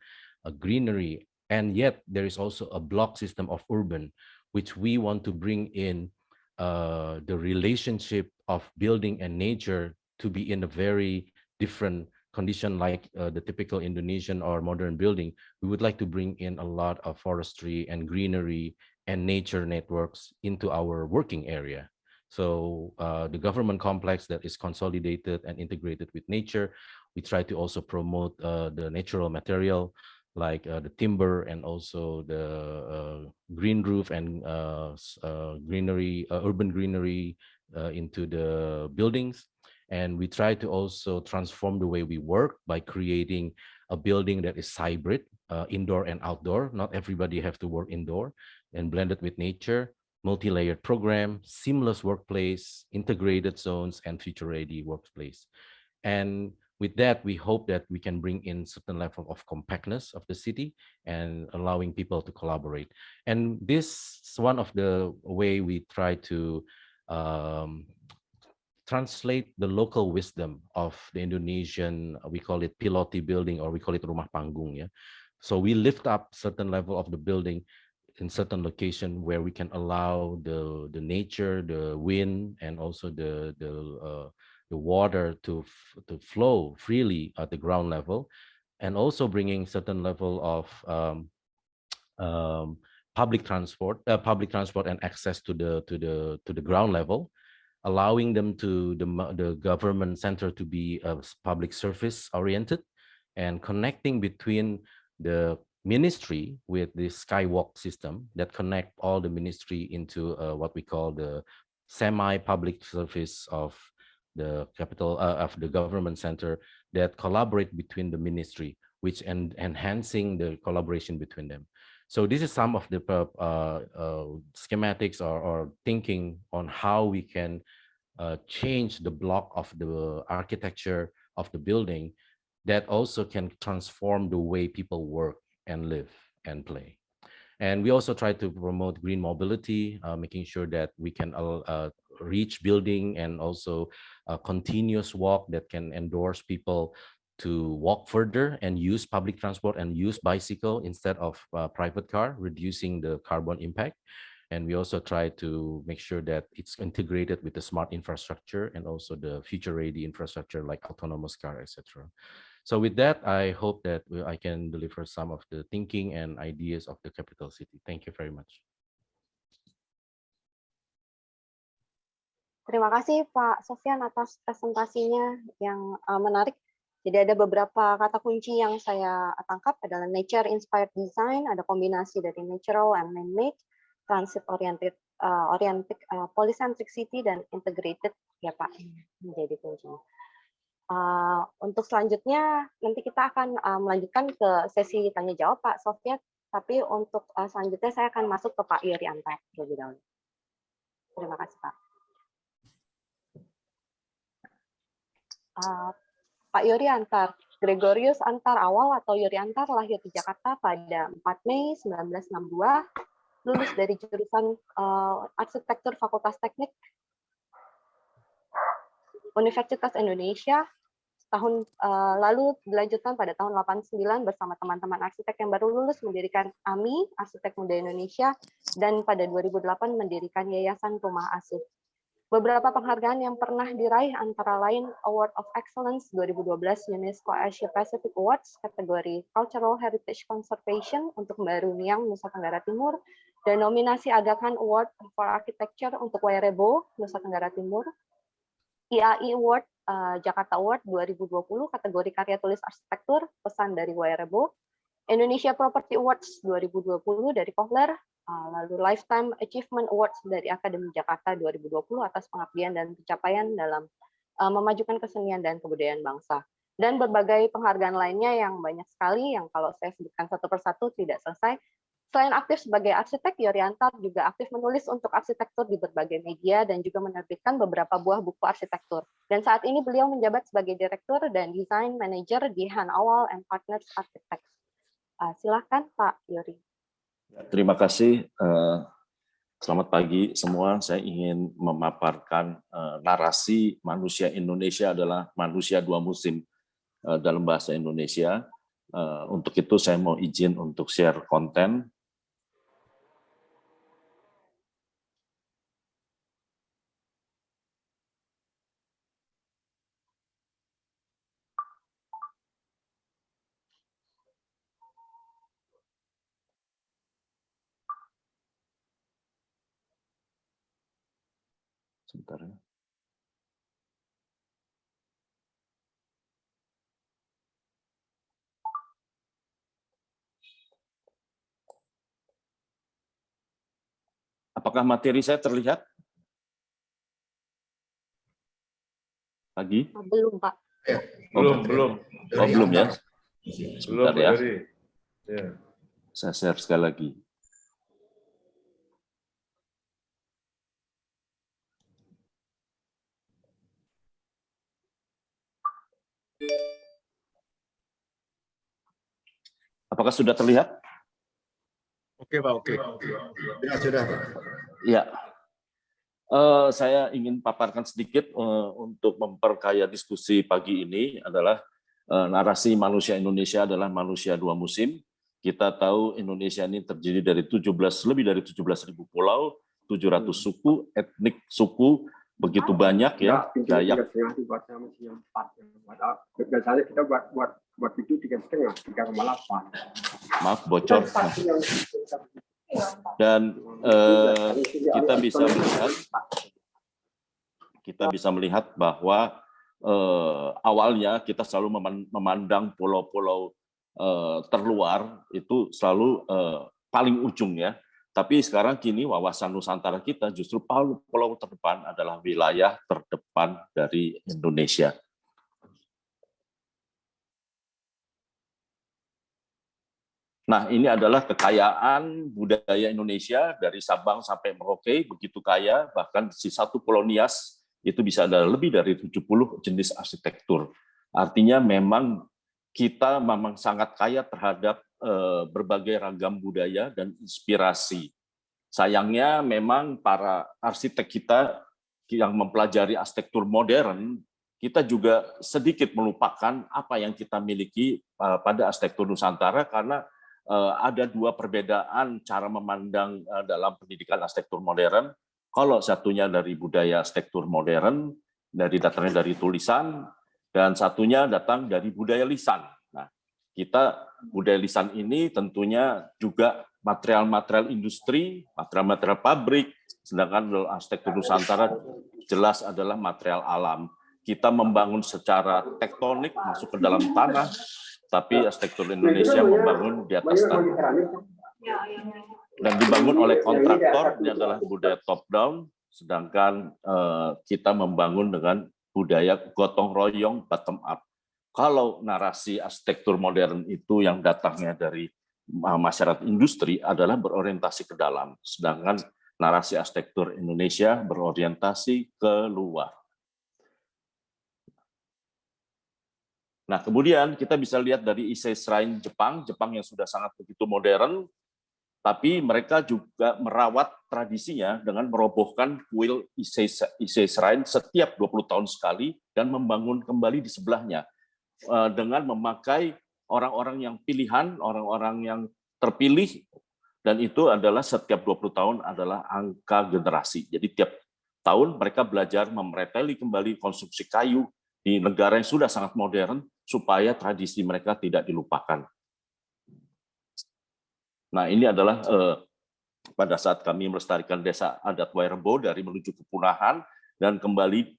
greenery. And yet there is also a block system of urban, which we want to bring in the relationship of building and nature to be in a very different condition like the typical Indonesian or modern building. We would like to bring in a lot of forestry and greenery and nature networks into our working area. So the government complex that is consolidated and integrated with nature, we try to also promote the natural material like the timber and also the green roof and greenery, urban greenery into the buildings. And we try to also transform the way we work by creating a building that is hybrid, indoor and outdoor. Not everybody have to work indoor, and blended with nature. multi-layered program, seamless workplace, integrated zones, and future-ready workplace. And with that, we hope that we can bring in certain level of compactness of the city and allowing people to collaborate. And this is one of the way we try to translate the local wisdom of the Indonesian, we call it piloti building, or we call it rumah panggung. Yeah? So we lift up certain level of the building in certain location where we can allow the nature, the wind, and also the water to flow freely at the ground level, and also bringing certain level of public transport and access to the ground level, allowing them to the government center to be public service oriented, and connecting between the ministry with the skywalk system that connect all the ministry into what we call the semi-public service of the capital of the government center, that collaborate between the ministry, which enhancing the collaboration between them. So this is some of the schematics or thinking on how we can change the block of the architecture of the building that also can transform the way people work and live and play. And we also try to promote green mobility, making sure that we can reach building and also a continuous walk that can endorse people to walk further and use public transport and use bicycle instead of private car, reducing the carbon impact. And we also try to make sure that it's integrated with the smart infrastructure and also the future-ready infrastructure like autonomous car, etc. So with that, I hope that I can deliver some of the thinking and ideas of the capital city. Thank you very much. Terima kasih Pak Sofyan atas presentasinya yang menarik. Jadi ada beberapa kata kunci yang saya tangkap adalah nature-inspired design, ada kombinasi dari natural and man-made, transit-oriented, polycentric city, dan integrated, ya Pak, menjadi kuncinya. Untuk selanjutnya, nanti kita akan melanjutkan ke sesi tanya-jawab Pak Sofyan, tapi untuk selanjutnya saya akan masuk ke Pak Yuri Antar terlebih dahulu. Terima kasih Pak. Pak Yuri Antar, Gregorius Antar Awal atau Yuri Antar lahir di Jakarta pada 4 Mei 1962, lulus dari jurusan Arsitektur Fakultas Teknik Universitas Indonesia. Tahun lalu dilanjutkan pada tahun 89 bersama teman-teman arsitek yang baru lulus mendirikan AMI, Arsitek Muda Indonesia, dan pada 2008 mendirikan Yayasan Rumah Asuh. Beberapa penghargaan yang pernah diraih antara lain Award of Excellence 2012 UNESCO Asia Pacific Awards kategori Cultural Heritage Conservation untuk Baruniang, Nusa Tenggara Timur, dan nominasi Aga Khan Award for Architecture untuk Wairebo, Nusa Tenggara Timur, IAI Award Jakarta Award 2020 kategori Karya Tulis Arsitektur Pesan dari Wairebo, Indonesia Property Awards 2020 dari Kohler, lalu Lifetime Achievement Awards dari Akademi Jakarta 2020 atas pengabdian dan pencapaian dalam memajukan kesenian dan kebudayaan bangsa, dan berbagai penghargaan lainnya yang banyak sekali yang kalau saya sebutkan satu persatu tidak selesai. Selain aktif sebagai arsitek, Yuri Antar juga aktif menulis untuk arsitektur di berbagai media dan juga menerbitkan beberapa buah buku arsitektur. Dan saat ini beliau menjabat sebagai direktur dan design manager di Han Awal and Partners Architects. Silakan Pak Yuri. Terima kasih. Selamat pagi semua. Saya ingin memaparkan narasi manusia Indonesia adalah manusia dua musim dalam bahasa Indonesia. Untuk itu saya mau izin untuk share konten. Sebentar ya. Apakah materi saya terlihat? Pagi? Belum, Pak. Belum. Oh, belum ya? Belum, Sebentar ya. Ya. Saya share sekali lagi. Apakah sudah terlihat? Oke, Pak. Oke. Sudah, Pak. Ya. Saya ingin paparkan sedikit untuk memperkaya diskusi pagi ini adalah narasi manusia Indonesia adalah manusia dua musim. Kita tahu Indonesia ini terdiri dari lebih dari 17.000 pulau, 700 suku, etnik suku, begitu banyak ya. Dayak. Biasanya kita buat itu 3,5, 3,8. Maaf, bocor. Dan kita bisa melihat bahwa awalnya kita selalu memandang pulau-pulau terluar itu selalu paling ujung ya. Tapi sekarang kini wawasan Nusantara kita justru pulau terdepan adalah wilayah terdepan dari Indonesia. Nah, ini adalah kekayaan budaya Indonesia dari Sabang sampai Merauke, begitu kaya, bahkan di satu Pulau Nias itu bisa ada lebih dari 70 jenis arsitektur. Artinya memang kita memang sangat kaya terhadap berbagai ragam budaya dan inspirasi. Sayangnya memang para arsitek kita yang mempelajari arsitektur modern, kita juga sedikit melupakan apa yang kita miliki pada arsitektur Nusantara karena ada dua perbedaan cara memandang dalam pendidikan arsitektur modern. Kalau satunya dari budaya arsitektur modern, datangnya dari tulisan, dan satunya datang dari budaya lisan. Nah, kita budaya lisan ini tentunya juga material-material industri, material-material pabrik, sedangkan arsitektur Nusantara jelas adalah material alam. Kita membangun secara tektonik, masuk ke dalam tanah, tapi arsitektur Indonesia membangun di atas tanah. Dan dibangun oleh kontraktor, ini adalah budaya top down, sedangkan kita membangun dengan budaya gotong royong bottom up. Kalau narasi arsitektur modern itu yang datangnya dari masyarakat industri adalah berorientasi ke dalam, sedangkan narasi arsitektur Indonesia berorientasi ke luar. Nah, kemudian kita bisa lihat dari Issei Shrine Jepang yang sudah sangat begitu modern, tapi mereka juga merawat tradisinya dengan merobohkan kuil Issei Shrine setiap 20 tahun sekali dan membangun kembali di sebelahnya dengan memakai orang-orang yang pilihan, orang-orang yang terpilih, dan itu adalah setiap 20 tahun adalah angka generasi. Jadi tiap tahun mereka belajar mereteli kembali konstruksi kayu di negara yang sudah sangat modern, supaya tradisi mereka tidak dilupakan. Nah, ini adalah pada saat kami melestarikan desa adat Wairebo dari menuju kepunahan dan kembali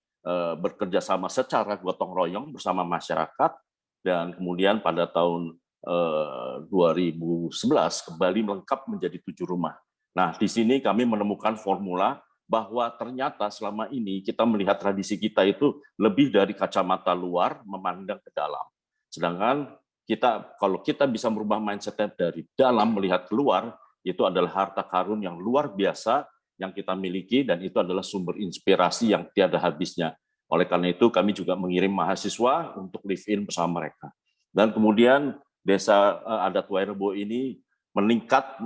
bekerja sama secara gotong royong bersama masyarakat, dan kemudian pada tahun 2011 kembali melengkap menjadi 7 rumah. Nah, di sini kami menemukan formula bahwa ternyata selama ini kita melihat tradisi kita itu lebih dari kacamata luar memandang ke dalam. Sedangkan kalau kita bisa merubah mindset dari dalam melihat keluar, itu adalah harta karun yang luar biasa yang kita miliki, dan itu adalah sumber inspirasi yang tiada habisnya. Oleh karena itu kami juga mengirim mahasiswa untuk live in bersama mereka. Dan kemudian desa adat Wairebo ini meningkat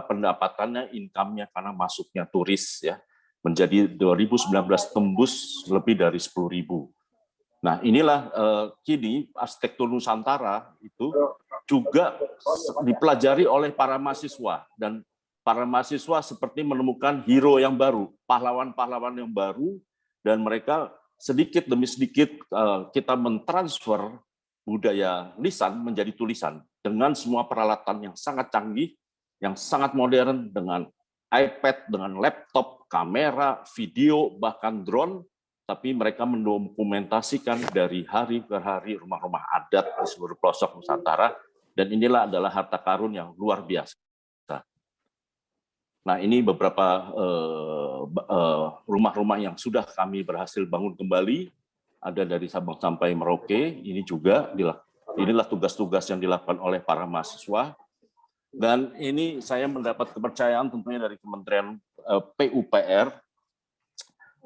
pendapatannya, income-nya karena masuknya turis ya, menjadi 2019 tembus lebih dari 10.000. Nah, inilah kini arsitektur Nusantara itu juga dipelajari oleh para mahasiswa, dan para mahasiswa seperti menemukan hero yang baru, pahlawan-pahlawan yang baru, dan mereka sedikit demi sedikit kita mentransfer budaya lisan menjadi tulisan dengan semua peralatan yang sangat canggih, yang sangat modern, dengan iPad, dengan laptop, kamera, video, bahkan drone, tapi mereka mendokumentasikan dari hari ke hari rumah-rumah adat di seluruh pelosok Nusantara, dan inilah adalah harta karun yang luar biasa. Nah, ini beberapa rumah-rumah yang sudah kami berhasil bangun kembali, ada dari Sabang sampai Merauke. Ini juga inilah tugas-tugas yang dilakukan oleh para mahasiswa. Dan ini saya mendapat kepercayaan tentunya dari Kementerian PUPR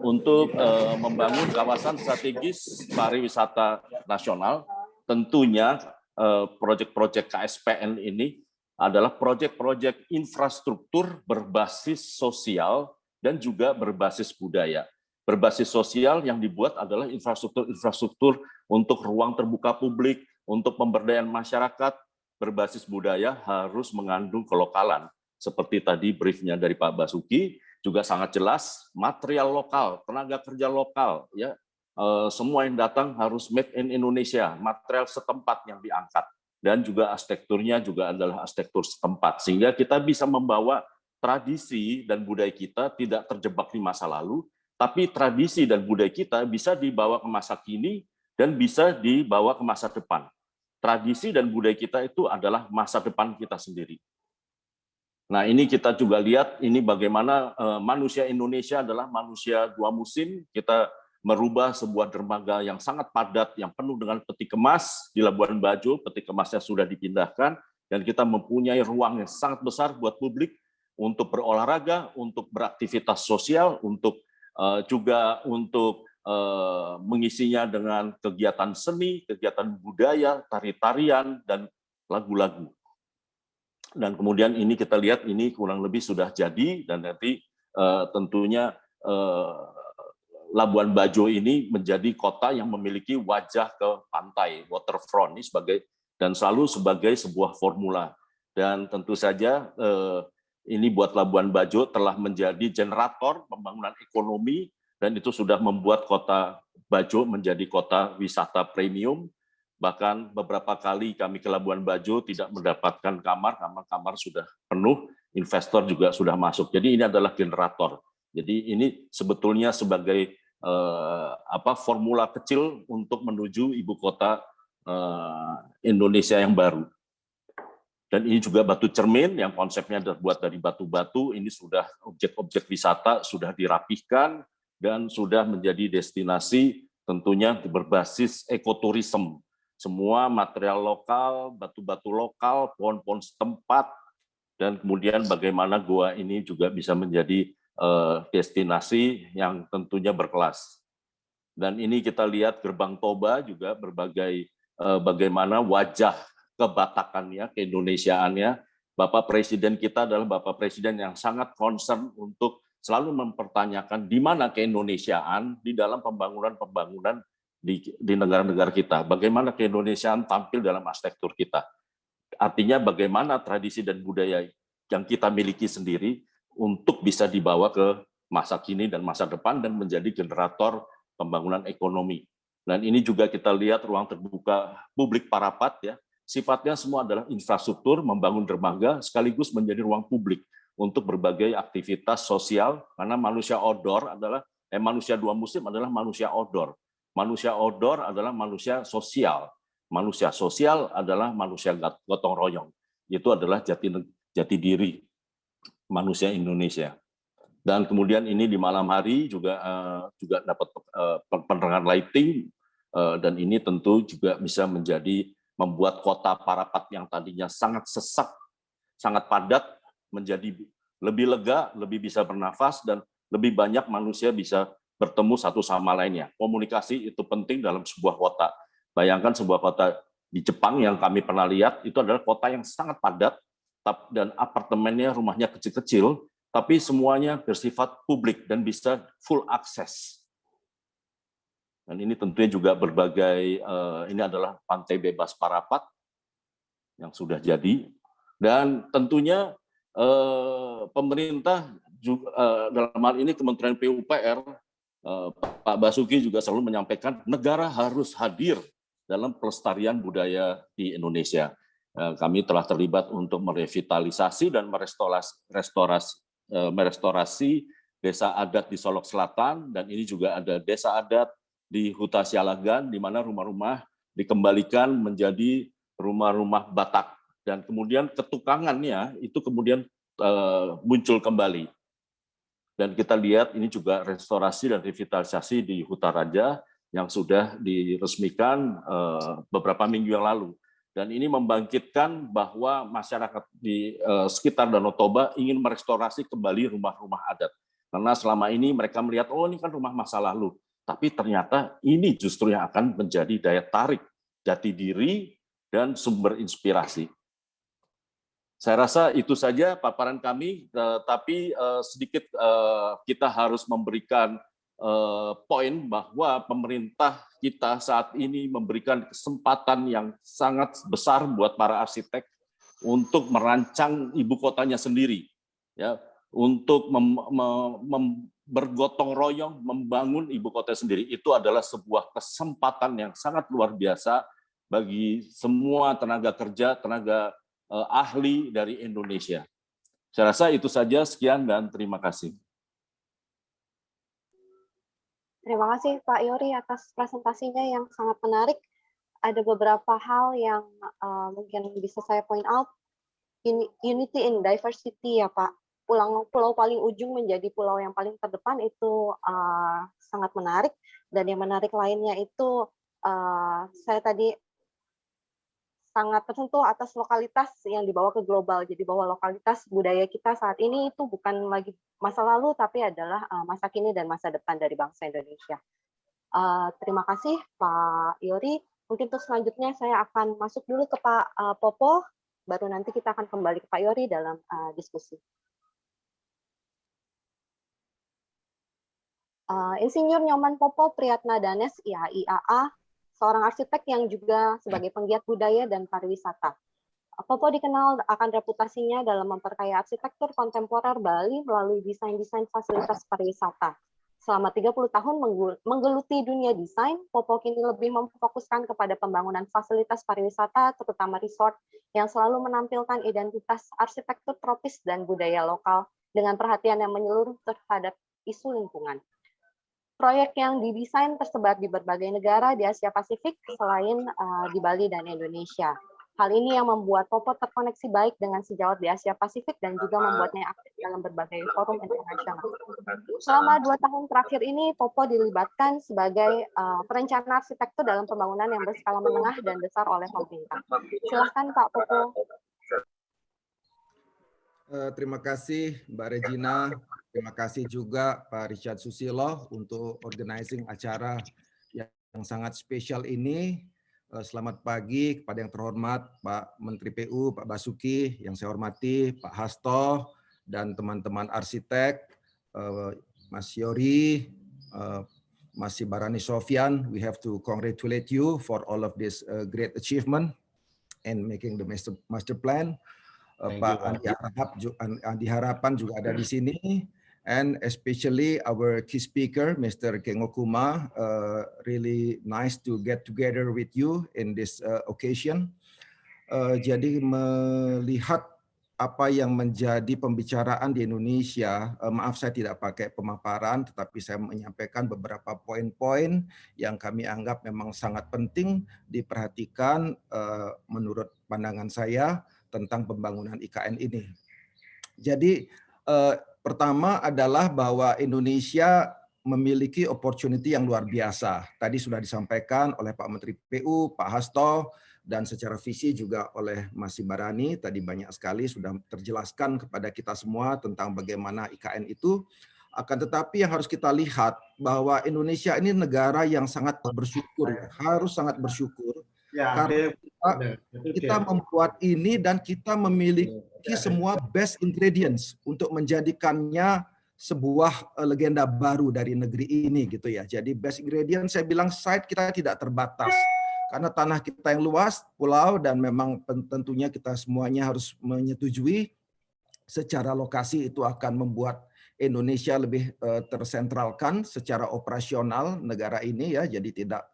untuk membangun kawasan strategis pariwisata nasional. Tentunya proyek-proyek KSPN ini adalah proyek-proyek infrastruktur berbasis sosial dan juga berbasis budaya. Berbasis sosial yang dibuat adalah infrastruktur untuk ruang terbuka publik, untuk pemberdayaan masyarakat. Berbasis budaya harus mengandung kelokalan. Seperti tadi briefnya dari Pak Basuki, juga sangat jelas material lokal, tenaga kerja lokal, ya semua yang datang harus made in Indonesia, material setempat yang diangkat. Dan juga arsitekturnya juga adalah arsitektur setempat, sehingga kita bisa membawa tradisi dan budaya kita tidak terjebak di masa lalu, tapi tradisi dan budaya kita bisa dibawa ke masa kini dan bisa dibawa ke masa depan. Tradisi dan budaya kita itu adalah masa depan kita sendiri. Nah, ini kita juga lihat ini bagaimana manusia Indonesia adalah manusia dua musim. Kita merubah sebuah dermaga yang sangat padat, yang penuh dengan peti kemas di Labuan Bajo, peti kemasnya sudah dipindahkan, dan kita mempunyai ruang yang sangat besar buat publik untuk berolahraga, untuk beraktivitas sosial, untuk juga untuk mengisinya dengan kegiatan seni, kegiatan budaya, tari-tarian, dan lagu-lagu. Dan kemudian ini kita lihat ini kurang lebih sudah jadi, dan nanti tentunya Labuan Bajo ini menjadi kota yang memiliki wajah ke pantai, waterfront ini sebagai dan selalu sebagai sebuah formula. Dan tentu saja ini buat Labuan Bajo telah menjadi generator pembangunan ekonomi dan itu sudah membuat kota Bajo menjadi kota wisata premium. Bahkan beberapa kali kami ke Labuan Bajo tidak mendapatkan kamar sudah penuh, investor juga sudah masuk. Jadi ini adalah generator. Jadi ini sebetulnya sebagai formula kecil untuk menuju ibu kota Indonesia yang baru. Dan ini juga batu cermin yang konsepnya terbuat dari batu-batu. Ini sudah objek-objek wisata sudah dirapihkan dan sudah menjadi destinasi tentunya berbasis ekoturism. Semua material lokal, batu-batu lokal, pohon-pohon setempat, dan kemudian bagaimana goa ini juga bisa menjadi destinasi yang tentunya berkelas. Dan ini kita lihat Gerbang Toba juga berbagai bagaimana wajah kebatakannya, keindonesiaannya. Bapak Presiden kita adalah Bapak Presiden yang sangat concern untuk selalu mempertanyakan di mana keindonesiaan di dalam pembangunan di negara-negara kita. Bagaimana keindonesiaan tampil dalam arsitektur kita. Artinya bagaimana tradisi dan budaya yang kita miliki sendiri untuk bisa dibawa ke masa kini dan masa depan dan menjadi generator pembangunan ekonomi. Dan ini juga kita lihat ruang terbuka publik Parapat ya, sifatnya semua adalah infrastruktur, membangun dermaga sekaligus menjadi ruang publik untuk berbagai aktivitas sosial karena manusia outdoor adalah manusia dua musim adalah manusia outdoor. Manusia outdoor adalah manusia sosial. Manusia sosial adalah manusia gotong royong. Itu adalah jati diri manusia Indonesia. Dan kemudian ini di malam hari juga dapat penerangan lighting dan ini tentu juga bisa membuat kota Parapat yang tadinya sangat sesak, sangat padat menjadi lebih lega, lebih bisa bernafas dan lebih banyak manusia bisa bertemu satu sama lainnya. Komunikasi itu penting dalam sebuah kota. Bayangkan sebuah kota di Jepang yang kami pernah lihat itu adalah kota yang sangat padat dan apartemennya, rumahnya kecil-kecil, tapi semuanya bersifat publik dan bisa full akses. Dan ini tentunya juga berbagai, ini adalah pantai bebas Parapat yang sudah jadi. Dan tentunya pemerintah juga, dalam hal ini Kementerian PUPR, Pak Basuki juga selalu menyampaikan negara harus hadir dalam pelestarian budaya di Indonesia. Kami telah terlibat untuk merevitalisasi dan merestorasi desa adat di Solok Selatan, dan ini juga ada desa adat di Huta Sialagan, di mana rumah-rumah dikembalikan menjadi rumah-rumah Batak. Dan kemudian ketukangannya itu kemudian muncul kembali. Dan kita lihat ini juga restorasi dan revitalisasi di Huta Raja yang sudah diresmikan beberapa minggu yang lalu. Dan ini membangkitkan bahwa masyarakat di sekitar Danau Toba ingin merestorasi kembali rumah-rumah adat. Karena selama ini mereka melihat, oh ini kan rumah masa lalu. Tapi ternyata ini justru yang akan menjadi daya tarik jati diri dan sumber inspirasi. Saya rasa itu saja paparan kami, tapi sedikit kita harus memberikan poin bahwa pemerintah kita saat ini memberikan kesempatan yang sangat besar buat para arsitek untuk merancang ibu kotanya sendiri, ya, untuk bergotong royong membangun ibu kota sendiri. Itu adalah sebuah kesempatan yang sangat luar biasa bagi semua tenaga kerja, tenaga ahli dari Indonesia. Saya rasa itu saja, sekian dan terima kasih. Terima kasih Pak Yori atas presentasinya yang sangat menarik. Ada beberapa hal yang mungkin bisa saya point out. Unity in diversity ya Pak. Pulau paling ujung menjadi pulau yang paling terdepan itu sangat menarik. Dan yang menarik lainnya itu saya tadi sangat tersentuh atas lokalitas yang dibawa ke global. Jadi bahwa lokalitas budaya kita saat ini itu bukan lagi masa lalu, tapi adalah masa kini dan masa depan dari bangsa Indonesia. Terima kasih Pak Yori. Mungkin untuk selanjutnya saya akan masuk dulu ke Pak Popo, baru nanti kita akan kembali ke Pak Yori dalam diskusi. Insinyur Nyoman Popo Priyatna Danes, IAA, seorang arsitek yang juga sebagai penggiat budaya dan pariwisata. Popo dikenal akan reputasinya dalam memperkaya arsitektur kontemporer Bali melalui desain-desain fasilitas pariwisata. Selama 30 tahun menggeluti dunia desain, Popo kini lebih memfokuskan kepada pembangunan fasilitas pariwisata, terutama resort, yang selalu menampilkan identitas arsitektur tropis dan budaya lokal dengan perhatian yang menyeluruh terhadap isu lingkungan. Proyek yang didesain tersebar di berbagai negara di Asia Pasifik selain di Bali dan Indonesia. Hal ini yang membuat Popo terkoneksi baik dengan sejawat di Asia Pasifik dan juga membuatnya aktif dalam berbagai forum internasional. Selama 2 tahun terakhir ini, Popo dilibatkan sebagai perencana arsitektur dalam pembangunan yang berskala menengah dan besar oleh pemerintah. Silahkan Pak Popo. Terima kasih Mbak Regina. Terima kasih juga Pak Richard Susilo untuk organizing acara yang sangat spesial ini. Selamat pagi kepada yang terhormat Pak Menteri PU, Pak Basuki, yang saya hormati, Pak Hasto, dan teman-teman arsitek, Mas Yori, Mas Barani Sofyan. We have to congratulate you for all of this great achievement and making the master plan. Pak Andi Harapan juga ada di sini. And especially our key speaker, Mr. Kengokuma, really nice to get together with you in this occasion. Jadi melihat apa yang menjadi pembicaraan di Indonesia, maaf saya tidak pakai pemaparan, tetapi saya menyampaikan beberapa poin-poin yang kami anggap memang sangat penting diperhatikan menurut pandangan saya tentang pembangunan IKN ini. Jadi pertama adalah bahwa Indonesia memiliki opportunity yang luar biasa. Tadi sudah disampaikan oleh Pak Menteri PU, Pak Hasto, dan secara visi juga oleh Mas Barani. Tadi banyak sekali sudah terjelaskan kepada kita semua tentang bagaimana IKN itu. Akan tetapi yang harus kita lihat bahwa Indonesia ini negara yang sangat bersyukur, harus sangat bersyukur. Karena kita membuat ini dan kita memiliki semua best ingredients untuk menjadikannya sebuah legenda baru dari negeri ini gitu ya. Jadi best ingredient saya bilang site kita tidak terbatas karena tanah kita yang luas, pulau, dan memang tentunya kita semuanya harus menyetujui secara lokasi itu akan membuat Indonesia lebih tersentralkan secara operasional negara ini ya. Jadi tidak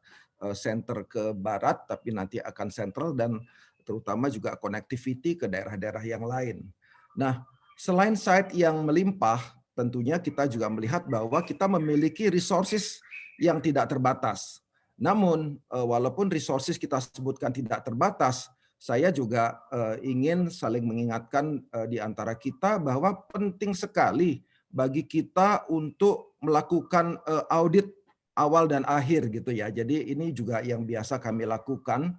center ke barat tapi nanti akan sentral dan terutama juga connectivity ke daerah-daerah yang lain. Nah, selain site yang melimpah, tentunya kita juga melihat bahwa kita memiliki resources yang tidak terbatas. Namun, walaupun resources kita sebutkan tidak terbatas, saya juga ingin saling mengingatkan di antara kita bahwa penting sekali bagi kita untuk melakukan audit awal dan akhir gitu ya. Jadi ini juga yang biasa kami lakukan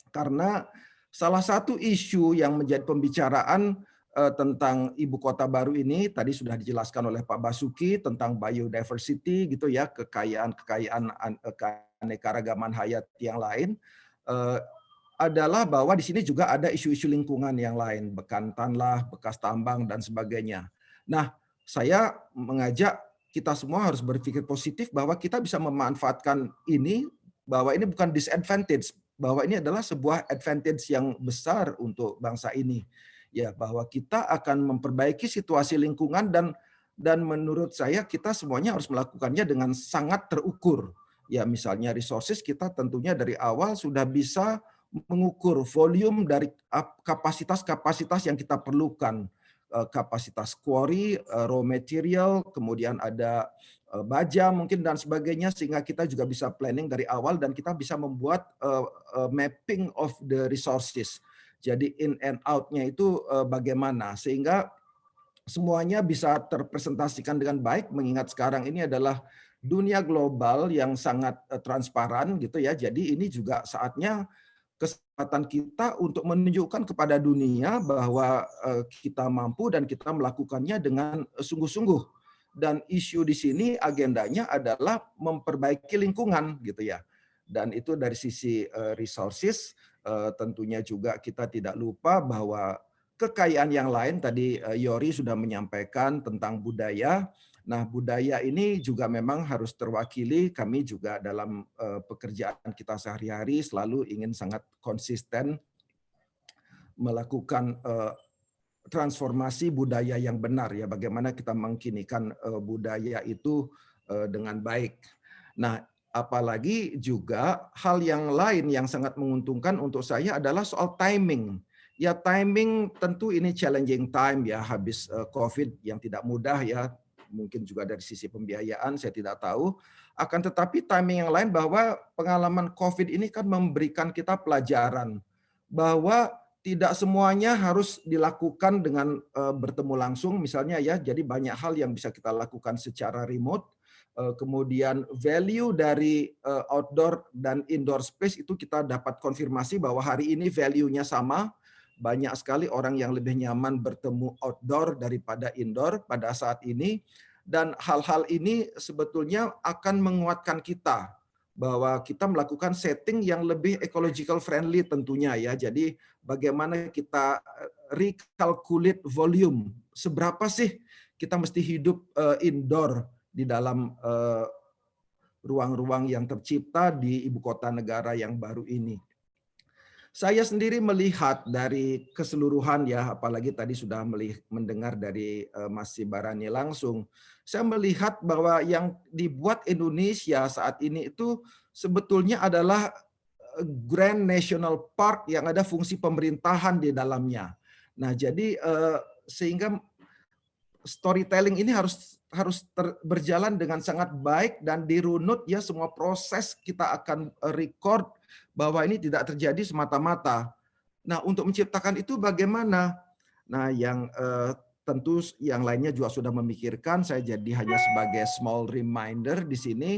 karena salah satu isu yang menjadi pembicaraan tentang ibu kota baru ini tadi sudah dijelaskan oleh Pak Basuki tentang biodiversity gitu ya, kekayaan keanekaragaman hayat yang lain. adalah bahwa di sini juga ada isu-isu lingkungan yang lain, bekantan lah, bekas tambang dan sebagainya. Nah, saya mengajak kita semua harus berpikir positif bahwa kita bisa memanfaatkan ini, bahwa ini bukan disadvantage, bahwa ini adalah sebuah advantage yang besar untuk bangsa ini. Ya, bahwa kita akan memperbaiki situasi lingkungan dan menurut saya kita semuanya harus melakukannya dengan sangat terukur. Ya, misalnya resources kita tentunya dari awal sudah bisa mengukur volume dari kapasitas-kapasitas yang kita perlukan, kapasitas quarry, raw material, kemudian ada baja mungkin dan sebagainya, sehingga kita juga bisa planning dari awal dan kita bisa membuat mapping of the resources. Jadi in and out-nya itu bagaimana sehingga semuanya bisa terpresentasikan dengan baik, mengingat sekarang ini adalah dunia global yang sangat transparan gitu ya. Jadi ini juga saatnya kesempatan kita untuk menunjukkan kepada dunia bahwa kita mampu dan kita melakukannya dengan sungguh-sungguh. Dan isu di sini agendanya adalah memperbaiki lingkungan gitu ya. Dan itu dari sisi resources, tentunya juga kita tidak lupa bahwa kekayaan yang lain tadi Yori sudah menyampaikan tentang budaya. Nah, budaya ini juga memang harus terwakili. Kami juga dalam pekerjaan kita sehari-hari selalu ingin sangat konsisten melakukan transformasi budaya yang benar ya. Bagaimana kita mengkinikan budaya itu dengan baik. Nah, apalagi juga hal yang lain yang sangat menguntungkan untuk saya adalah soal timing. Ya, timing tentu ini challenging time ya, habis COVID yang tidak mudah ya. Mungkin juga dari sisi pembiayaan, saya tidak tahu. Akan tetapi timing yang lain bahwa pengalaman COVID ini kan memberikan kita pelajaran bahwa tidak semuanya harus dilakukan dengan bertemu langsung misalnya ya. Jadi banyak hal yang bisa kita lakukan secara remote. Kemudian value dari outdoor dan indoor space itu kita dapat konfirmasi bahwa hari ini value-nya sama. Banyak sekali orang yang lebih nyaman bertemu outdoor daripada indoor pada saat ini. Dan hal-hal ini sebetulnya akan menguatkan kita bahwa kita melakukan setting yang lebih ecological friendly tentunya ya. Jadi bagaimana kita recalculate volume. Seberapa sih kita mesti hidup indoor di dalam ruang-ruang yang tercipta di ibu kota negara yang baru ini. Saya sendiri melihat dari keseluruhan ya, apalagi tadi sudah mendengar dari Mas Sibarani langsung, saya melihat bahwa yang dibuat Indonesia saat ini itu sebetulnya adalah Grand National Park yang ada fungsi pemerintahan di dalamnya. Nah, jadi sehingga storytelling ini harus berjalan dengan sangat baik dan dirunut ya, semua proses kita akan record bahwa ini tidak terjadi semata-mata. Nah, untuk menciptakan itu bagaimana? Nah, yang tentu yang lainnya juga sudah memikirkan, saya jadi hanya sebagai small reminder di sini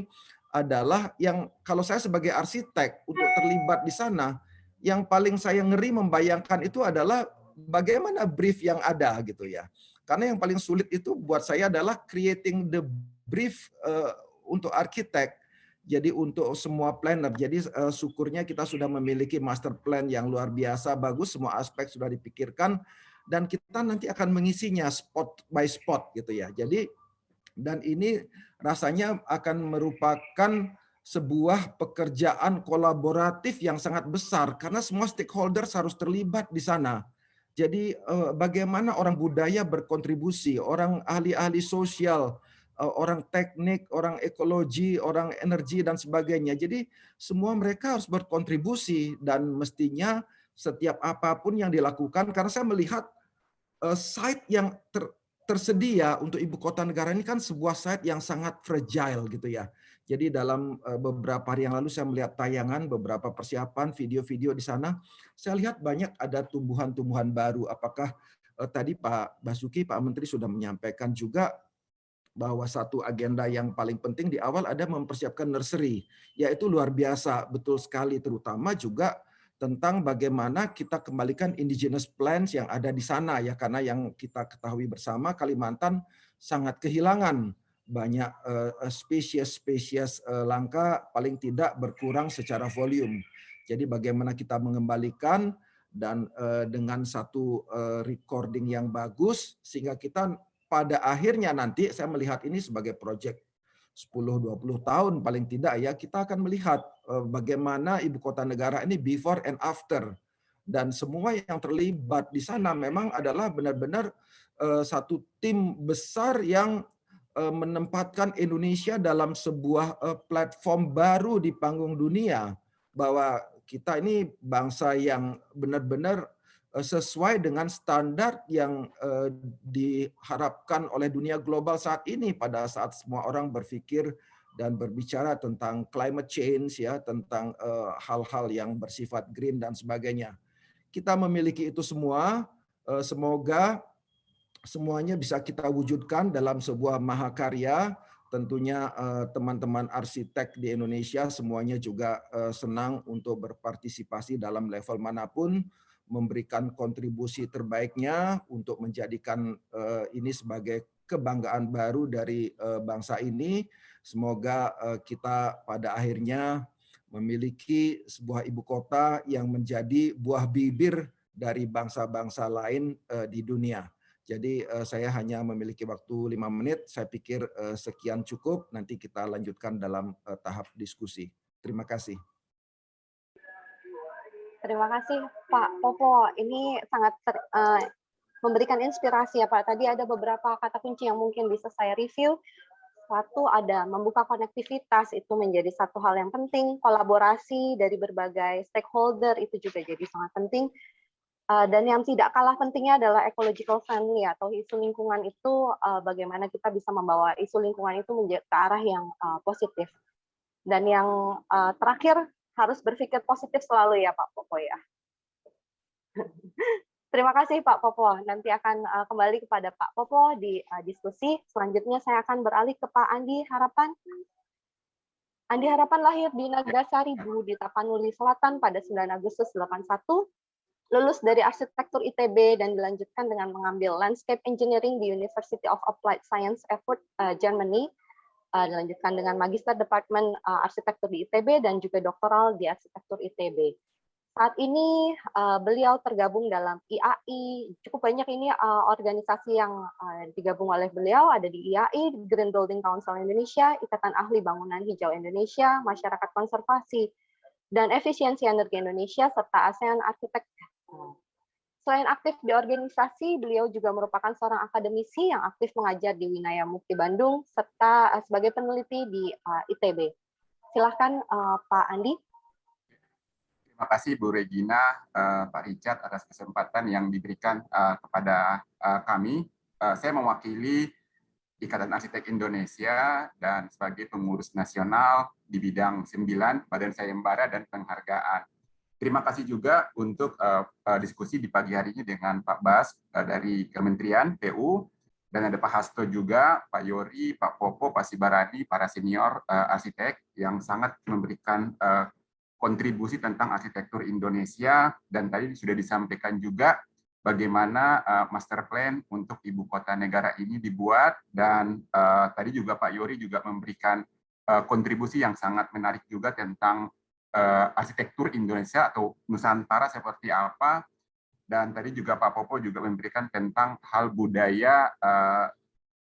adalah yang kalau saya sebagai arsitek untuk terlibat di sana, yang paling saya ngeri membayangkan itu adalah bagaimana brief yang ada gitu ya. Karena yang paling sulit itu buat saya adalah creating the brief untuk arsitek. Jadi untuk semua planner, jadi syukurnya kita sudah memiliki master plan yang luar biasa, bagus, semua aspek sudah dipikirkan, dan kita nanti akan mengisinya spot by spot gitu ya. Jadi, dan ini rasanya akan merupakan sebuah pekerjaan kolaboratif yang sangat besar, karena semua stakeholders harus terlibat di sana. Jadi bagaimana orang budaya berkontribusi, orang ahli-ahli sosial, orang teknik, orang ekologi, orang energi dan sebagainya. Jadi semua mereka harus berkontribusi dan mestinya setiap apapun yang dilakukan, karena saya melihat site yang tersedia untuk ibu kota negara ini kan sebuah site yang sangat fragile gitu ya. Jadi dalam beberapa hari yang lalu saya melihat tayangan beberapa persiapan video-video di sana, saya lihat banyak ada tumbuhan-tumbuhan baru. Apakah tadi Pak Basuki, Pak Menteri sudah menyampaikan juga bahwa satu agenda yang paling penting di awal ada mempersiapkan nursery, yaitu luar biasa, betul sekali, terutama juga tentang bagaimana kita kembalikan indigenous plants yang ada di sana ya, karena yang kita ketahui bersama Kalimantan sangat kehilangan banyak spesies langka, paling tidak berkurang secara volume. Jadi bagaimana kita mengembalikan dan dengan satu recording yang bagus sehingga kita pada akhirnya nanti saya melihat ini sebagai proyek 10-20 tahun paling tidak ya, kita akan melihat bagaimana ibu kota negara ini before and after. Dan semua yang terlibat di sana memang adalah benar-benar satu tim besar yang menempatkan Indonesia dalam sebuah platform baru di panggung dunia, bahwa kita ini bangsa yang benar-benar sesuai dengan standar yang diharapkan oleh dunia global saat ini, pada saat semua orang berpikir dan berbicara tentang climate change ya, tentang hal-hal yang bersifat green dan sebagainya. Kita memiliki itu semua, semoga semuanya bisa kita wujudkan dalam sebuah mahakarya. Tentunya teman-teman arsitek di Indonesia semuanya juga senang untuk berpartisipasi dalam level manapun, memberikan kontribusi terbaiknya untuk menjadikan ini sebagai kebanggaan baru dari bangsa ini. Semoga kita pada akhirnya memiliki sebuah ibu kota yang menjadi buah bibir dari bangsa-bangsa lain di dunia. Jadi saya hanya memiliki waktu 5 menit, saya pikir sekian cukup, nanti kita lanjutkan dalam tahap diskusi. Terima kasih. Terima kasih Pak Popo, ini sangat memberikan inspirasi ya Pak. Tadi ada beberapa kata kunci yang mungkin bisa saya review. Satu, ada membuka konektivitas, itu menjadi satu hal yang penting. Kolaborasi dari berbagai stakeholder itu juga jadi sangat penting. Dan yang tidak kalah pentingnya adalah ecological friendly atau isu lingkungan itu, bagaimana kita bisa membawa isu lingkungan itu menjadi ke arah yang positif. Dan yang terakhir, harus berpikir positif selalu ya Pak Popo ya. Terima kasih Pak Popo. Nanti akan kembali kepada Pak Popo di diskusi. Selanjutnya saya akan beralih ke Pak Andi Harapan. Andi Harapan lahir di Nagasari Bu di Tapanuli Selatan pada 9 Agustus 81. Lulus dari arsitektur ITB dan dilanjutkan dengan mengambil landscape engineering di University of Applied Science Erfurt, Germany. Dilanjutkan dengan magister departemen arsitektur di ITB dan juga doktoral di arsitektur ITB. Saat ini beliau tergabung dalam IAI, cukup banyak ini organisasi yang digabung oleh beliau, ada di IAI, Green Building Council Indonesia, Ikatan Ahli Bangunan Hijau Indonesia, Masyarakat Konservasi dan Efisiensi Energi Indonesia, serta ASEAN Arsitek. Selain aktif di organisasi, beliau juga merupakan seorang akademisi yang aktif mengajar di Winaya Mukti Bandung, serta sebagai peneliti di ITB. Silahkan Pak Andi. Terima kasih Bu Regina, Pak Richard atas kesempatan yang diberikan kepada kami. Saya mewakili Ikatan Arsitek Indonesia dan sebagai pengurus nasional di bidang 9 Badan Sayembara dan Penghargaan. Terima kasih juga untuk diskusi di pagi hari ini dengan Pak Bas dari Kementerian PU, dan ada Pak Hasto juga, Pak Yori, Pak Popo, Pak Sibaradi, para senior arsitek yang sangat memberikan kontribusi tentang arsitektur Indonesia, dan tadi sudah disampaikan juga bagaimana master plan untuk ibu kota negara ini dibuat, dan tadi juga Pak Yori juga memberikan kontribusi yang sangat menarik juga tentang arsitektur Indonesia atau Nusantara seperti apa, dan tadi juga Pak Popo juga memberikan tentang hal budaya,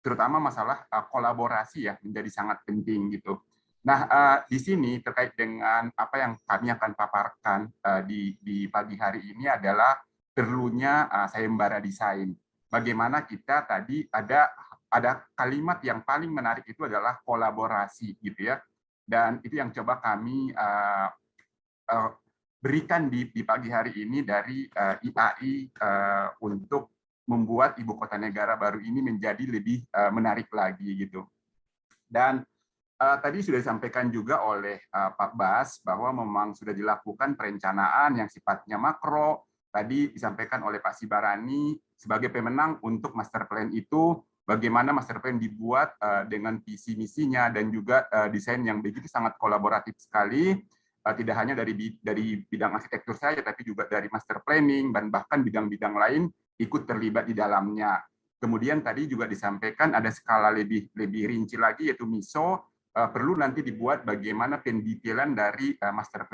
terutama masalah kolaborasi ya, menjadi sangat penting gitu. Nah, di sini terkait dengan apa yang kami akan paparkan di pagi hari ini adalah perlunya sayembara desain. Bagaimana kita tadi ada kalimat yang paling menarik itu adalah kolaborasi gitu ya, dan itu yang coba kami berikan di pagi hari ini dari IAI untuk membuat ibu kota negara baru ini menjadi lebih menarik lagi gitu. Dan tadi sudah disampaikan juga oleh Pak Bas bahwa memang sudah dilakukan perencanaan yang sifatnya makro. Tadi disampaikan oleh Pak Sibarani sebagai pemenang untuk master plan itu, bagaimana master plan dibuat dengan visi misinya dan juga desain yang begitu sangat kolaboratif sekali. Tidak hanya dari bidang arsitektur saja, tapi juga dari master planning dan bahkan bidang-bidang lain ikut terlibat di dalamnya. Kemudian tadi juga disampaikan ada skala lebih rinci lagi, yaitu MISO, perlu nanti dibuat bagaimana pendetailan dari master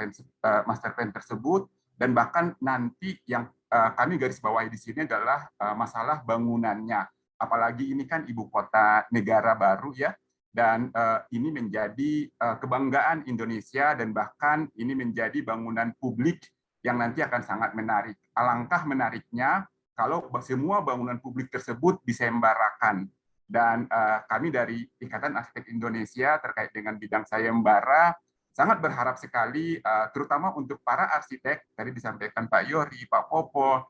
plan tersebut, dan bahkan nanti yang kami garis bawahi di sini adalah masalah bangunannya. Apalagi ini kan ibu kota negara baru ya, dan ini menjadi kebanggaan Indonesia, dan bahkan ini menjadi bangunan publik yang nanti akan sangat menarik. Alangkah menariknya kalau semua bangunan publik tersebut disayembarakan. Dan kami dari Ikatan Arsitek Indonesia terkait dengan bidang sayembara sangat berharap sekali, terutama untuk para arsitek, tadi disampaikan Pak Yori, Pak Popo,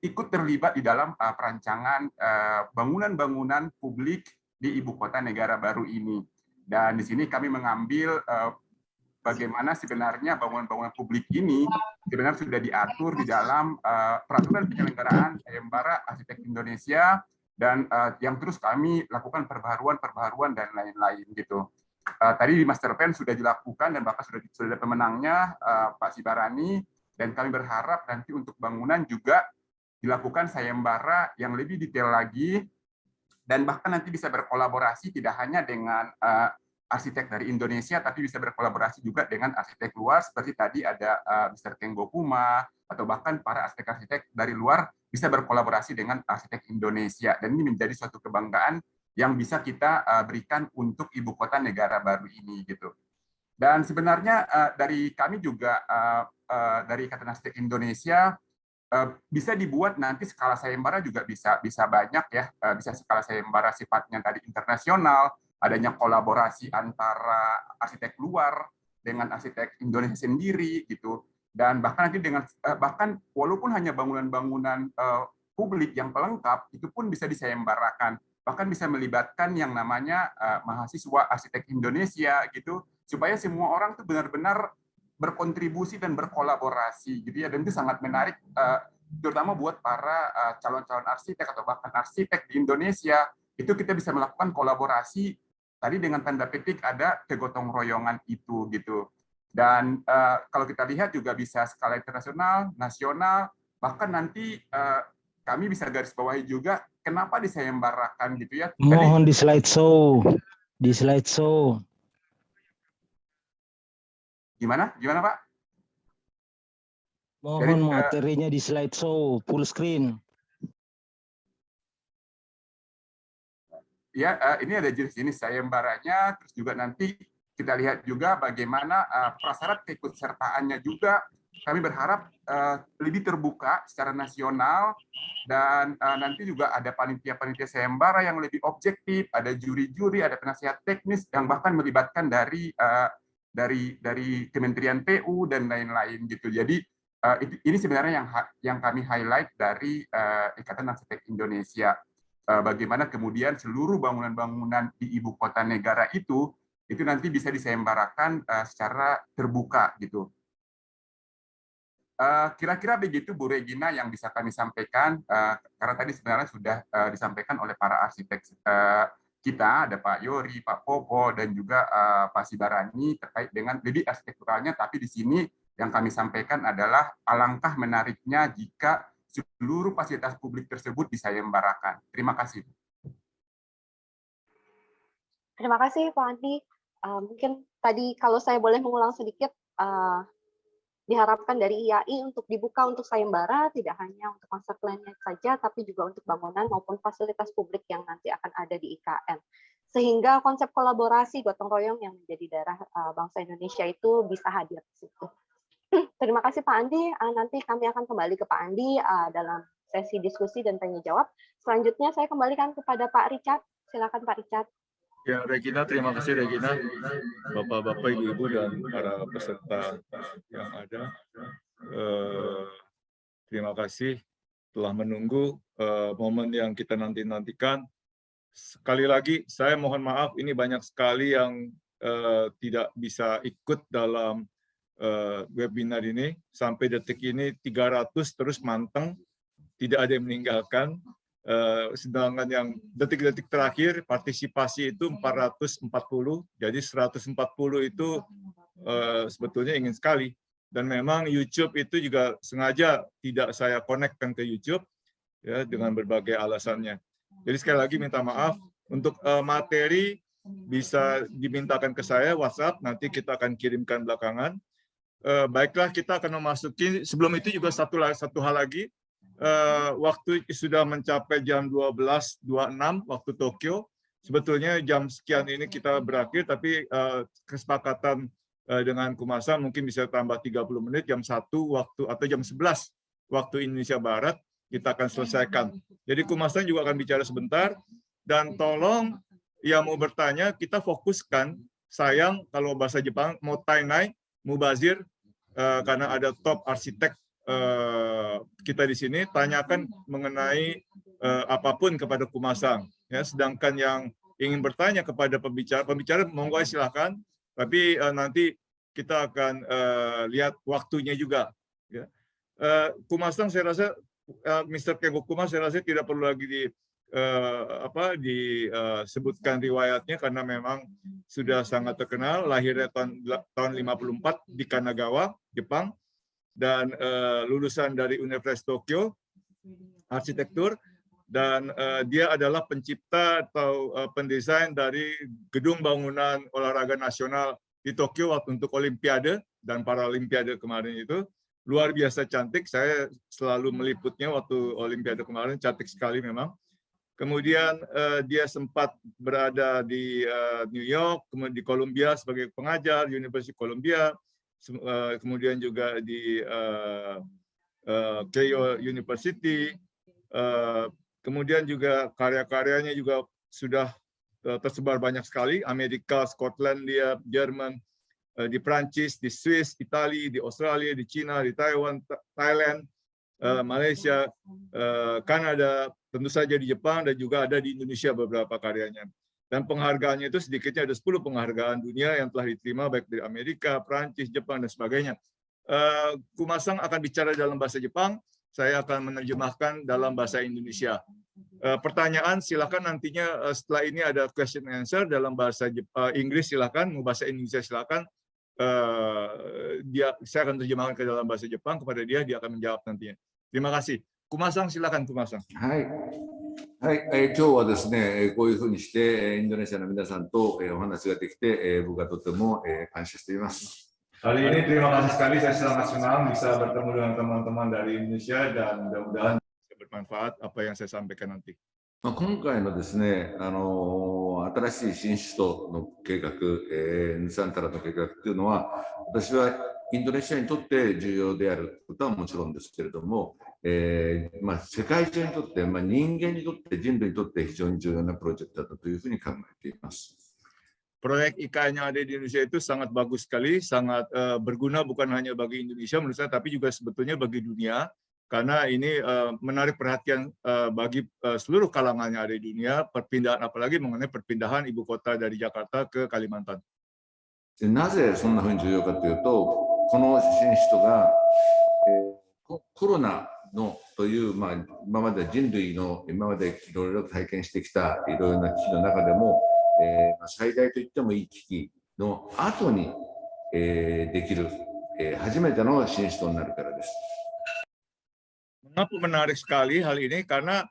ikut terlibat di dalam perancangan bangunan-bangunan publik di ibu kota negara baru ini. Dan di sini kami mengambil bagaimana sebenarnya bangunan-bangunan publik ini sebenarnya sudah diatur di dalam peraturan penyelenggaraan sayembara arsitek Indonesia, dan yang terus kami lakukan perbaharuan dan lain-lain gitu. Tadi di master plan sudah dilakukan dan bahkan sudah ada pemenangnya, Pak Sibarani, dan kami berharap nanti untuk bangunan juga dilakukan sayembara yang lebih detail lagi, dan bahkan nanti bisa berkolaborasi tidak hanya dengan arsitek dari Indonesia, tapi bisa berkolaborasi juga dengan arsitek luar, seperti tadi ada Mr. Ken Gokuma, atau bahkan para arsitek-arsitek dari luar bisa berkolaborasi dengan arsitek Indonesia. Dan ini menjadi suatu kebanggaan yang bisa kita berikan untuk ibu kota negara baru ini gitu. Dan sebenarnya dari kami juga dari Ikatan Arsitek Indonesia bisa dibuat nanti skala sayembara juga bisa banyak ya, bisa skala sayembara sifatnya tadi internasional, adanya kolaborasi antara arsitek luar dengan arsitek Indonesia sendiri gitu. Dan bahkan nanti dengan bahkan walaupun hanya bangunan-bangunan publik yang pelengkap itu pun bisa disayembarakan, bahkan bisa melibatkan yang namanya mahasiswa arsitek Indonesia gitu, supaya semua orang tuh benar-benar berkontribusi dan berkolaborasi gitu ya. Dan itu sangat menarik terutama buat para calon-calon arsitek atau bahkan arsitek di Indonesia, itu kita bisa melakukan kolaborasi tadi dengan tanda petik ada kegotong royongan itu gitu. Dan kalau kita lihat juga bisa skala internasional, nasional, bahkan nanti kami bisa garis bawahi juga kenapa disayembarakan gitu ya. Mohon di slideshow. Gimana Pak? Mohon materinya di slideshow, full screen. Ya, ini ada jenis-jenis sayembaranya, terus juga nanti kita lihat juga bagaimana prasyarat keikutsertaannya juga. Kami berharap lebih terbuka secara nasional, dan nanti juga ada panitia-panitia sayembara yang lebih objektif, ada juri-juri, ada penasihat teknis yang bahkan melibatkan dari Kementerian PU dan lain-lain gitu. Jadi ini sebenarnya yang kami highlight dari Ikatan Arsitek Indonesia. Bagaimana kemudian seluruh bangunan-bangunan di ibu kota negara itu nanti bisa disayembarakan secara terbuka gitu. Kira-kira begitu Bu Regina yang bisa kami sampaikan, karena tadi sebenarnya sudah disampaikan oleh para arsitek kita, ada Pak Yori, Pak Popo, dan juga Pak Sibarani terkait dengan lebih arsitekturalnya, tapi di sini yang kami sampaikan adalah alangkah menariknya jika seluruh fasilitas publik tersebut disayembarakan. Terima kasih. Terima kasih Pak Andi. Mungkin tadi kalau saya boleh mengulang sedikit, diharapkan dari IAI untuk dibuka untuk sayembara, tidak hanya untuk master plan-nya saja, tapi juga untuk bangunan maupun fasilitas publik yang nanti akan ada di IKN. Sehingga konsep kolaborasi gotong royong yang menjadi darah bangsa Indonesia itu bisa hadir di situ. Terima kasih Pak Andi. Nanti kami akan kembali ke Pak Andi dalam sesi diskusi dan tanya jawab. Selanjutnya saya kembalikan kepada Pak Richard. Silakan Pak Richard. Ya, Regina, terima kasih Regina, Bapak-bapak, Ibu-ibu, dan para peserta yang ada. Terima kasih telah menunggu momen yang kita nantikan. Sekali lagi, saya mohon maaf, ini banyak sekali yang tidak bisa ikut dalam webinar ini. Sampai detik ini 300 terus manteng, tidak ada yang meninggalkan. Sedangkan yang detik-detik terakhir partisipasi itu 440, jadi 140 itu sebetulnya ingin sekali. Dan memang YouTube itu juga sengaja tidak saya konekkan ke YouTube ya, dengan berbagai alasannya. Jadi sekali lagi minta maaf untuk materi bisa dimintakan ke saya WhatsApp, nanti kita akan kirimkan belakangan. Baiklah, kita akan memasuki, sebelum itu juga satu hal lagi, waktu sudah mencapai jam 12.26 waktu Tokyo. Sebetulnya jam sekian ini kita berakhir, tapi kesepakatan dengan Kumasang mungkin bisa tambah 30 menit, jam 1 waktu atau jam 11 waktu Indonesia Barat kita akan selesaikan. Jadi Kumasang juga akan bicara sebentar, dan tolong yang mau bertanya kita fokuskan. Sayang kalau bahasa Jepang mau tainai, mubazir, karena ada top arsitek kita di sini, tanyakan mengenai apapun kepada Kumasang. Ya, sedangkan yang ingin bertanya kepada pembicara monggo silakan. Tapi nanti kita akan lihat waktunya juga. Ya. Kumasang saya rasa Mr. Kengokuma saya rasa tidak perlu lagi disebutkan riwayatnya karena memang sudah sangat terkenal. Lahirnya tahun 54 di Kanagawa, Jepang, dan lulusan dari Universitas Tokyo arsitektur, dan dia adalah pencipta atau pendesain dari gedung bangunan olahraga nasional di Tokyo waktu untuk Olimpiade dan Paralimpiade kemarin itu. Luar biasa cantik, saya selalu meliputnya waktu Olimpiade kemarin, cantik sekali memang. Kemudian dia sempat berada di New York, kemudian di Columbia sebagai pengajar, University Columbia, kemudian juga di Keio University, kemudian juga karya-karyanya juga sudah tersebar banyak sekali, Amerika, Skotlandia, Jerman, di Prancis, di Swiss, Italia, di Australia, di Cina, di Taiwan, Thailand, Malaysia, Kanada, tentu saja di Jepang, dan juga ada di Indonesia beberapa karyanya. Dan penghargaannya itu sedikitnya ada 10 penghargaan dunia yang telah diterima baik dari Amerika, Prancis, Jepang, dan sebagainya. Kumasang akan bicara dalam bahasa Jepang, saya akan menerjemahkan dalam bahasa Indonesia. Pertanyaan silakan nantinya setelah ini ada question and answer dalam bahasa Inggris silakan, mau bahasa Indonesia silakan. Saya akan terjemahkan ke dalam bahasa Jepang kepada dia, dia akan menjawab nantinya. Terima kasih. Kumasang silakan Kumasang. はい。はい、今日はですね、こういうふうにしてインドネシアの皆さんとお話ができて、僕はとても感謝しています。 Hari ini terima kasih sekali, saya sangat senang bisa bertemu dengan teman-teman dari Indonesia dan mudah-mudahan bisa bermanfaat apa yang saya sampaikan nanti. 今回のですね、新しい新首都の計画、ヌサンタラの計画というのは、私はインドネシアにとって重要であることはもちろんですけれども、世界中にとって、人間にとって、人類にとって非常に重要なプロジェクトだというふうに考えています。 Proyek IKN yang ada di Indonesia itu sangat bagus sekali, sangat berguna bukan hanya bagi Indonesia menurut saya, tapi juga sebetulnya bagi dunia, karena ini menarik perhatian bagi seluruh kalangan yang ada di dunia, perpindahan apalagi mengenai perpindahan ibu kota dari Jakarta ke Kalimantan. なぜそんなふうに重要かというと、この新首都がコロナのという、今まで人類の今までいろいろ体験してきたいろいろな危機の中でも、最大と言ってもいい危機の後に、できる、初めての新首都になるからです。 Mengapa menarik sekali hal ini? Karena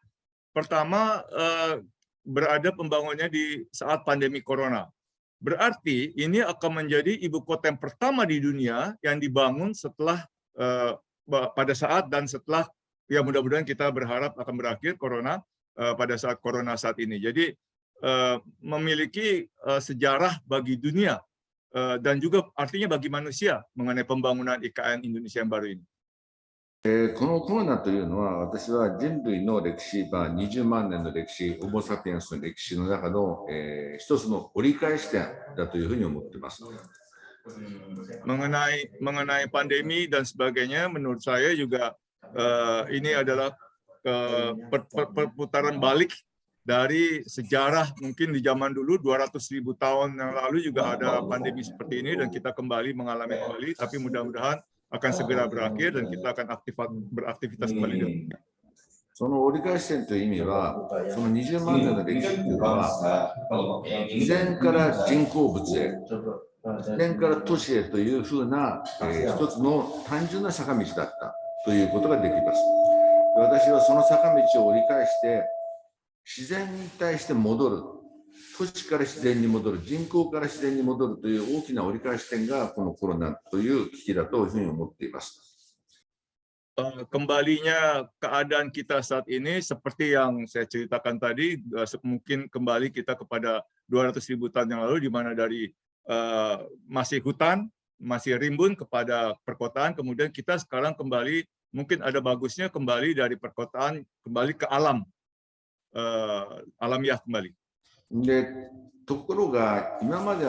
pertama berada pembangunannya di saat pandemi corona. Berarti ini akan menjadi ibu kota yang pertama di dunia yang dibangun setelah pada saat dan setelah ya mudah-mudahan kita berharap akan berakhir corona pada saat corona saat ini. Jadi memiliki sejarah bagi dunia dan juga artinya bagi manusia mengenai pembangunan IKN Indonesia yang baru ini. このコロナというのは、私は人類の歴史、20万年の歴史、ホモ・サピエンスの歴史の中の、一つの折り返し点だというふうに思っています。 mengenai pandemi dan sebagainya, menurut saya juga ini adalah perputaran balik dari sejarah. Mungkin di zaman dulu 200.000 tahun yang lalu juga ada pandemi seperti ini dan kita kembali mengalami kembali, tapi mudah-mudahan akan segera berakhir dan kita akan beraktivitas kembali. その折り返し点という意味は、その20万年の歴史というのは、以前から人工物へ、以前から都市へというふうな、一つの単純な坂道だったということができます。私はその坂道を折り返して、自然に対して戻る都市から自然に戻る、人口から自然に戻るという大きな折り返し点がこのコロナという危機だというふうに思っています。Kembalinya keadaan kita saat ini seperti yang saya ceritakan tadi, mungkin kembali kita kepada 200.000 tahun yang lalu, di mana dari masih hutan, masih rimbun kepada perkotaan, kemudian kita sekarang kembali, mungkin ada bagusnya kembali dari perkotaan kembali ke alam, alamiah kembali. で、ところが今まで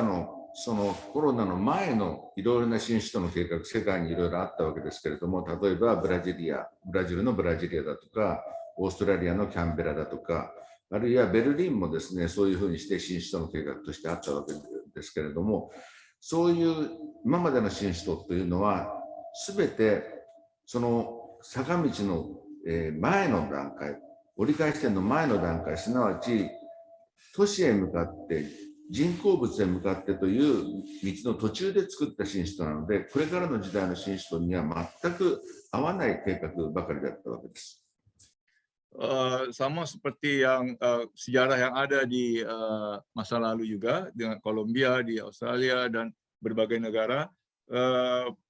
そのコロナの前のいろいろな新首都の計画、世界にいろいろあったわけですけれども、例えばブラジルのブラジリアだとか、オーストラリアのキャンベラだとか、あるいはベルリンもですね、そういうふうにして新首都の計画としてあったわけですけれども、そういう今までの新首都というのは、すべてその坂道の前の段階、折り返し点の前の段階、すなわち都市へ向かって、人工物へ向かってという道の途中で作った新首都なので、これからの時代の新首都には全く合わない計画ばかりだったわけです。Sama seperti yang sejarah yang ada di masa lalu juga dengan Kolombia, di Australia dan berbagai negara,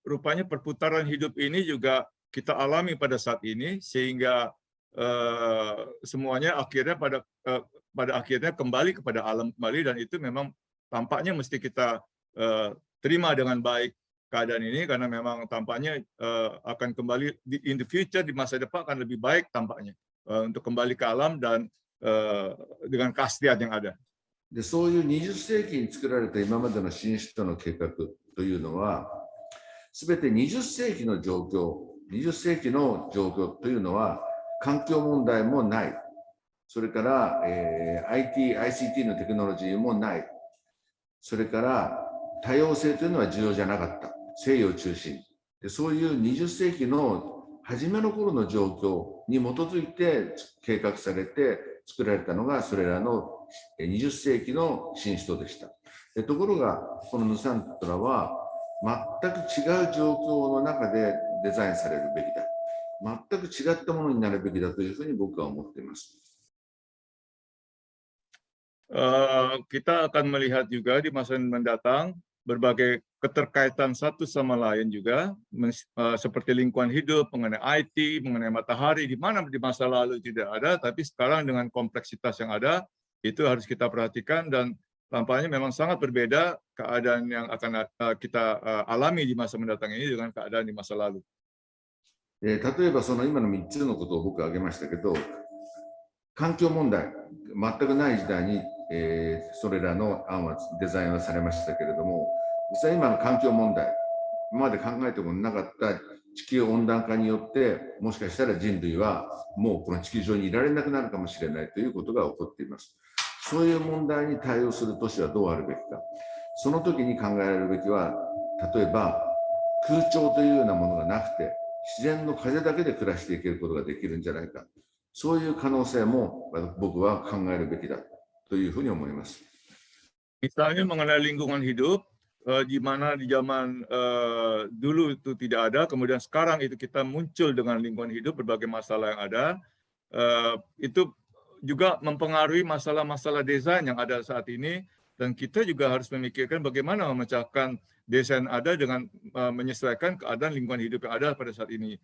rupanya perputaran hidup ini juga kita alami pada saat ini, sehingga semuanya akhirnya pada akhirnya kembali kepada alam kembali, dan itu memang tampaknya mesti kita terima dengan baik keadaan ini, karena memang tampaknya akan kembali in the future, di masa depan akan lebih baik tampaknya untuk kembali ke alam dan dengan keaslian yang ada. で、そういう20世紀に作られた今までの新首都の計画というのは、すべて20世紀の状況というのは環境問題もない。それから、ICT のテクノロジーもない。それから多様性というのは重要じゃなかった。西洋中心。で、そういう20世紀の初めの頃の状況に基づいて計画されて作られたのがそれらの20世紀の新首都でした。で、ところがこのヌサントラは全く違う状況の中でデザインされるべきだ。全く違ったものになるべきだというふうに僕は思っています。Kita akan melihat juga di masa mendatang berbagai keterkaitan satu sama lain juga, seperti lingkungan hidup, mengenai IT, mengenai matahari, di mana di masa lalu tidak ada, tapi sekarang dengan kompleksitas yang ada, itu harus kita perhatikan, dan tampaknya memang sangat berbeda keadaan yang akan kita alami di masa mendatang ini dengan keadaan di masa lalu. 例えばその今の3つのことを僕は挙げましたけど、環境問題、全くない時代にそれらの案はデザインはされましたけれども、実際今の環境問題、今まで考えてもなかった地球温暖化によって、もしかしたら人類はもうこの地球上にいられなくなるかもしれないということが起こっています。そういう問題に対応する都市はどうあるべきか。その時に考えられるべきは、例えば空調というようなものがなくて、自然の風だけで暮らしていけることができるんじゃないか。そういう可能性も僕は考えるべきだというふうに思います。Misalnya mengenai lingkungan hidup, di mana di zaman dulu itu tidak ada, kemudian sekarang itu kita muncul dengan lingkungan hidup, berbagai masalah yang ada, itu juga mempengaruhi masalah-masalah desain yang ada saat ini, dan kita juga harus memikirkan bagaimana memecahkan desain ada dengan menyesuaikan keadaan lingkungan hidup yang ada pada saat ini.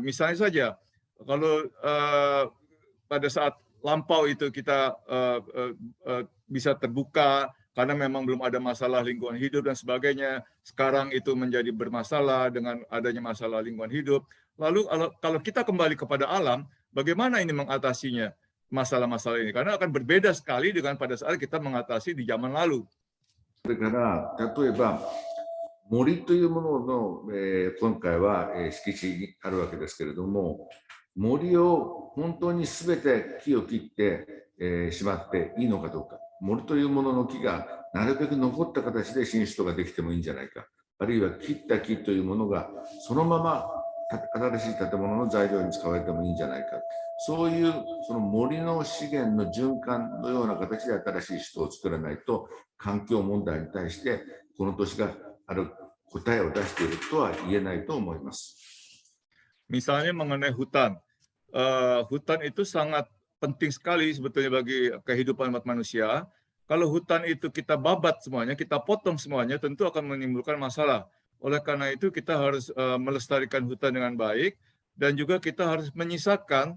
Misalnya saja, kalau pada saat lampau itu kita bisa terbuka karena memang belum ada masalah lingkungan hidup dan sebagainya, sekarang itu menjadi bermasalah dengan adanya masalah lingkungan hidup. Lalu kalau kita kembali kepada alam, bagaimana ini mengatasinya masalah-masalah ini? Karena akan berbeda sekali dengan pada saat kita mengatasi di zaman lalu. それから例えば森というものの、今回は、敷地にあるわけですけれども、森を本当にすべて木を切ってしまっていいのかどうか、森というものの木がなるべく残った形で新首都ができてもいいんじゃないか、あるいは切った木というものがそのまま新しい建物の材料に使われてもいいんじゃないか、そういうその森の資源の循環のような形で新しい首都を作らないと、環境問題に対してこの都市がある答えを出しているとは言えないと思います。Misalnya mengenai hutan, hutan itu sangat penting sekali sebetulnya bagi kehidupan umat manusia. Kalau hutan itu kita babat semuanya, kita potong semuanya, tentu akan menimbulkan masalah. Oleh karena itu kita harus melestarikan hutan dengan baik, dan juga kita harus menyisakan,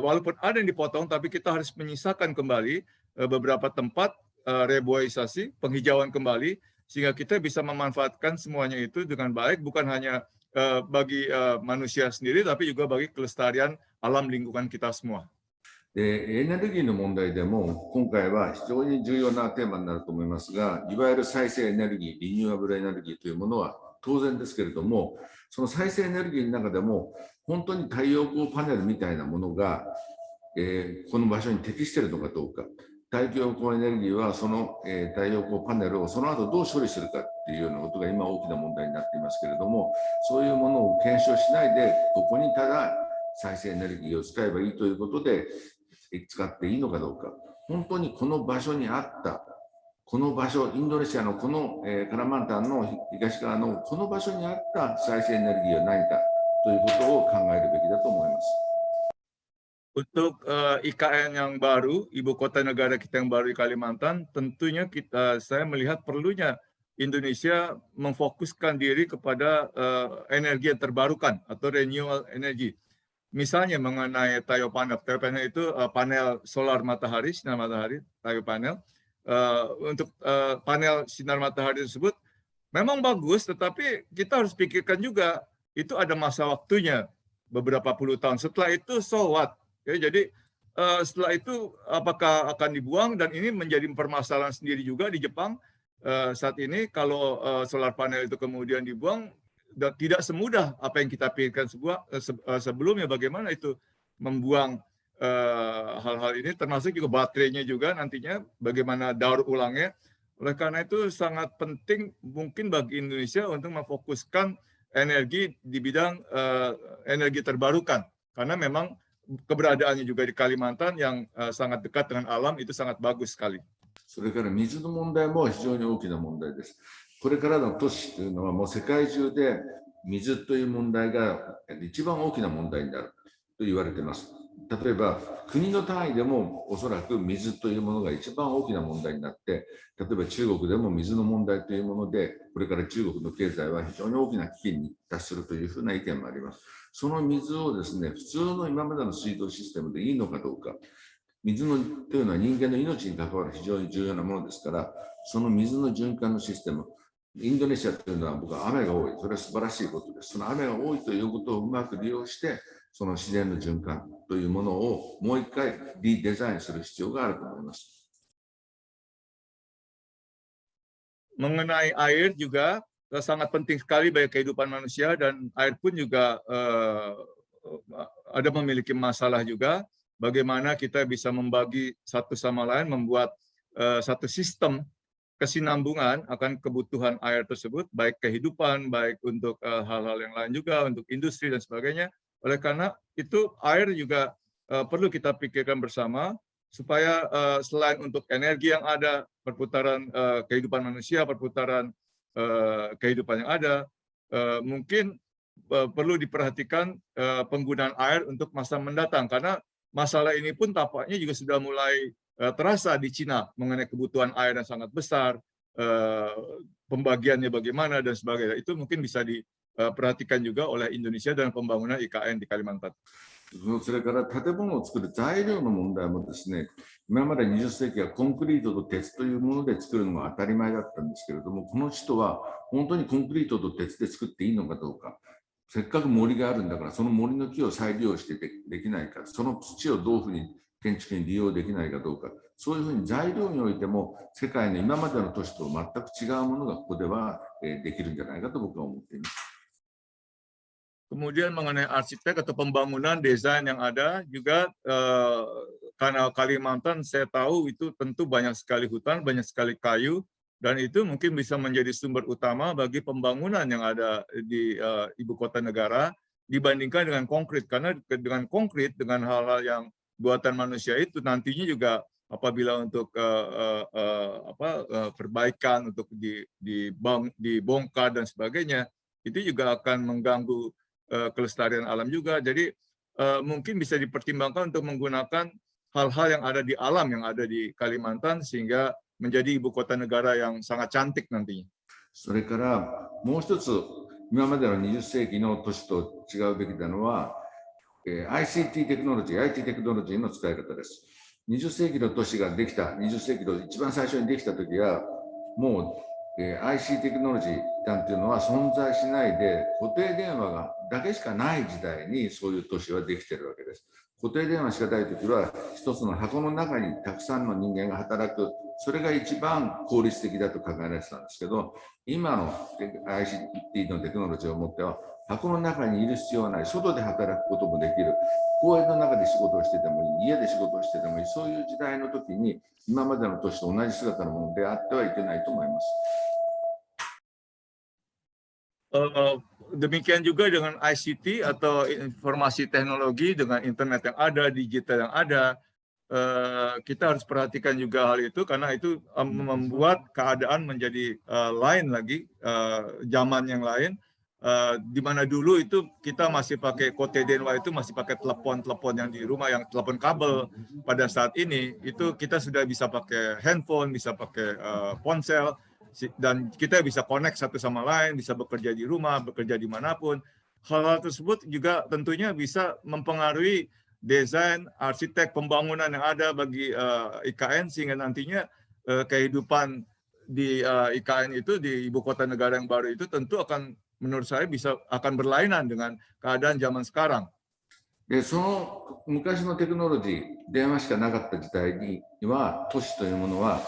walaupun ada yang dipotong, tapi kita harus menyisakan kembali beberapa tempat reboisasi, penghijauan kembali, sehingga kita bisa memanfaatkan semuanya itu dengan baik, bukan hanya bagi manusia sendiri, tapi juga bagi kelestarian alam lingkungan kita semua. エネルギーの問題でも今回は非常に重要なテーマになると思いますが、いわゆる再生エネルギー、リニューアブルエネルギーというものは当然ですけれども、その再生エネルギーの中でも本当に太陽光パネルみたいなものが、この場所に適しているのかどうか、太陽光エネルギーはその、太陽光パネルをその後どう処理するかっていうようなことが今大きな問題になっていますけれども、そういうものを検証しないで、ここにただ再生エネルギーを使えばいいということで、使っていいのかどうか、本当にこの場所にあった、この場所、インドネシアのこの、カラマンタンの東側のこの場所にあった再生エネルギーは何かということを考えるべきだと思います。Untuk IKN yang baru, ibu kota negara kita yang baru di Kalimantan, tentunya saya melihat perlunya Indonesia memfokuskan diri kepada energi yang terbarukan atau renewable energy. Misalnya mengenai tayo panel itu panel solar matahari, sinar matahari, tayo panel. Untuk panel sinar matahari tersebut memang bagus, tetapi kita harus pikirkan juga itu ada masa waktunya beberapa puluh tahun. Setelah itu so what? Ya, jadi setelah itu apakah akan dibuang, dan ini menjadi permasalahan sendiri juga di Jepang saat ini. Kalau solar panel itu kemudian dibuang, dan tidak semudah apa yang kita pikirkan sebelumnya, bagaimana itu membuang hal-hal ini, termasuk juga baterainya juga nantinya, bagaimana daur ulangnya. Oleh karena itu sangat penting mungkin bagi Indonesia untuk memfokuskan energi di bidang energi terbarukan, karena memang keberadaannya juga di Kalimantan yang sangat dekat dengan alam itu sangat bagus sekali. それから水の問題も非常に大きな問題です。これからの都市というのはもう世界中で水という問題が一番大きな問題になると言われています。例えば国の単位でもおそらく水というものが一番大きな問題になって、例えば中国でも水の問題というもので、これから中国の経済は非常に大きな危機に達するというふうな意見もあります。その水をですね、普通の今までの水道システムでいいのかどうか。水のというのは人間の命に関わる非常に重要なものですから、その水の循環のシステム、インドネシアというのは僕は雨が多い、それは素晴らしいことです。その雨が多いということをうまく利用して、その自然の循環というものをもう一回リデザインする必要があると思います。Mengenai air juga sangat penting sekali bagi kehidupan manusia, dan air pun juga ada memiliki masalah juga. Bagaimana kita bisa membagi satu sama lain, membuat satu sistem kesinambungan akan kebutuhan air tersebut, baik kehidupan, baik untuk hal-hal yang lain juga, untuk industri dan sebagainya. Oleh karena itu air juga perlu kita pikirkan bersama, supaya selain untuk energi yang ada, perputaran kehidupan manusia, perputaran kehidupan yang ada, mungkin perlu diperhatikan penggunaan air untuk masa mendatang, karena masalah ini pun tampaknya juga sudah mulai terasa di Cina mengenai kebutuhan air yang sangat besar, pembagiannya bagaimana dan sebagainya. Itu mungkin bisa diperhatikan juga oleh Indonesia dalam pembangunan IKN di Kalimantan. それから建物を作る材料の問題もですね、今まで20世紀はコンクリートと鉄というもので作るのが当たり前だったんですけれども、この首都は本当にコンクリートと鉄で作っていいのかどうか。せっかく森があるんだから、その森の木を再利用してできないか、その土をどういうふうに建築に利用できないかどうか、そういうふうに材料においても世界の今までの都市と全く違うものがここではできるんじゃないかと僕は思っています。 Kemudian mengenai arsitek atau pembangunan desain yang ada juga, karena Kalimantan saya tahu itu tentu banyak sekali hutan, banyak sekali kayu, dan itu mungkin bisa menjadi sumber utama bagi pembangunan yang ada di ibu kota negara dibandingkan dengan konkret, karena dengan konkret, dengan hal-hal yang buatan manusia itu nantinya juga apabila untuk perbaikan, untuk dibongkar dan sebagainya, itu juga akan mengganggu kelestarian alam juga. Jadi mungkin bisa dipertimbangkan untuk menggunakan hal-hal yang ada di alam yang ada di Kalimantan sehingga menjadi ibu kota negara yang sangat cantik nantinya. それからもう一つ、今までの20世紀の都市と違うべきなのは、ICT テクノロジー、IT テクノロジーの使い方です。20世紀の都市ができた、20世紀の一番最初にできたときは、もう、IC テクノロジーなんていうのは存在しないで、固定電話だけしかない時代にそういう都市はできているわけです。固定電話しかないときは、一つの箱の中にたくさんの人間が働く、それが一番効率的だと考えられてたんですけど、今の ICT のテクノロジーを持っては、箱の中にいる必要はない、外で働くこともできる、公園の中で仕事をしててもいい、家で仕事をしててもいい、そういう時代の時に、今までの都市と同じ姿のものであってはいけないと思います。Demikian juga dengan ICT atau informasi teknologi dengan internet yang ada, digital yang ada, kita harus perhatikan juga hal itu karena itu membuat keadaan menjadi lain lagi, zaman yang lain. Di mana dulu itu kita masih pakai kote denwa, itu masih pakai telepon yang di rumah, yang telepon kabel. Pada saat ini itu kita sudah bisa pakai handphone, bisa pakai ponsel, dan kita bisa connect satu sama lain, bisa bekerja di rumah, bekerja dimanapun. Hal-hal tersebut juga tentunya bisa mempengaruhi desain, arsitek, pembangunan yang ada bagi IKN, sehingga nantinya kehidupan di IKN itu, di ibu kota negara yang baru itu tentu akan, menurut saya akan berlainan dengan keadaan zaman sekarang. でその昔のテクノロジー、電話しかなかった時代には、都市というものは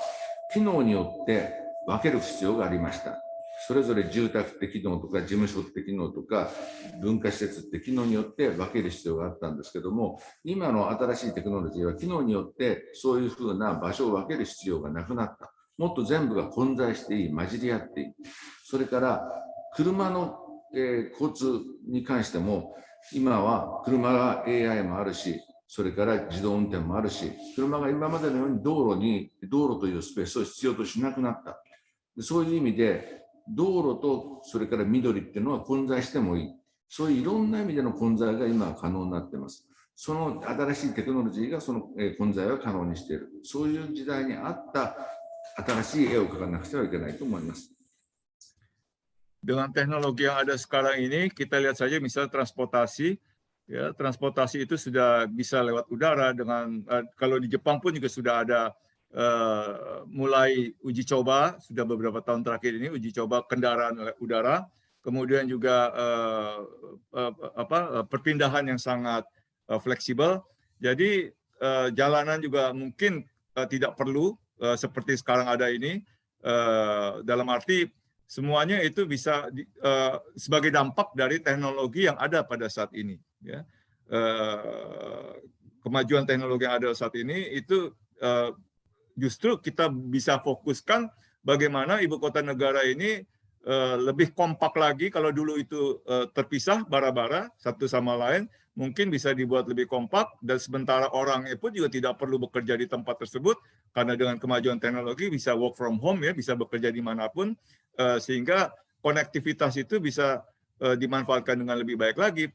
機能によって分ける必要がありました。それぞれ住宅って機能とか事務所って機能とか文化施設って機能によって分ける必要があったんですけども、今の新しいテクノロジーは機能によってそういうふうな場所を分ける必要がなくなった。もっと全部が混在していい、混じり合っていい。それから車の、交通に関しても、今は車が AI もあるし、それから自動運転もあるし、車が今までのように道路というスペースを必要としなくなった。そういう意味で、道路とそれから緑っていうのは混在してもいい。そういういろんな意味での混在が今は可能になっています。その新しいテクノロジーがその混在を可能にしている。そういう時代に合った新しい絵を描かなくてはいけないと思います。Dengan teknologi yang ada sekarang ini, kita lihat saja misalnya transportasi, ya, transportasi itu sudah bisa lewat udara dengan kalau di Jepang pun juga sudah ada mulai uji coba, sudah beberapa tahun terakhir ini uji coba kendaraan udara, kemudian juga perpindahan yang sangat fleksibel. Jadi jalanan juga mungkin tidak perlu seperti sekarang ada ini, dalam arti semuanya itu bisa sebagai dampak dari teknologi yang ada pada saat ini. Ya. Kemajuan teknologi yang ada saat ini itu justru kita bisa fokuskan bagaimana ibu kota negara ini lebih kompak lagi. Kalau dulu itu terpisah bara-bara satu sama lain, mungkin bisa dibuat lebih kompak, dan sementara orangnya pun juga tidak perlu bekerja di tempat tersebut karena dengan kemajuan teknologi bisa work from home, ya, bisa bekerja dimanapun, sehingga konektivitas itu bisa dimanfaatkan dengan lebih baik lagi.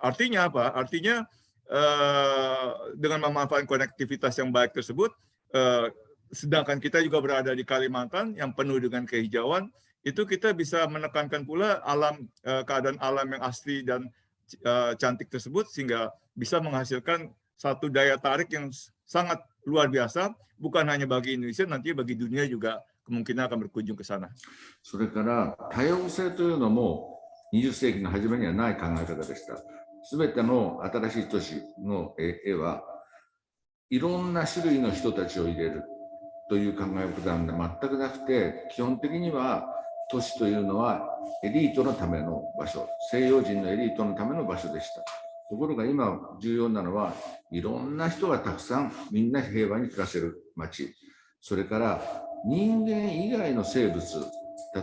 Artinya apa? Artinya dengan memanfaatkan konektivitas yang baik tersebut, sedangkan kita juga berada di Kalimantan yang penuh dengan kehijauan, itu kita bisa menekankan pula keadaan alam yang asli dan cantik tersebut, sehingga bisa menghasilkan satu daya tarik yang sangat luar biasa, bukan hanya bagi Indonesia, nanti bagi dunia juga kemungkinan akan berkunjung ke sana. それから多様性というのも20世紀の初めにはない考え方でした。すべての新しい都市の絵はいろんな種類の人たちを入れるという考え方は全くなくて、基本的には都市というのはエリートのための場所、西洋人のエリートのための場所でした。ところが今重要なのはいろんな人がたくさんみんな平和に暮らせる街、それから人間以外の生物、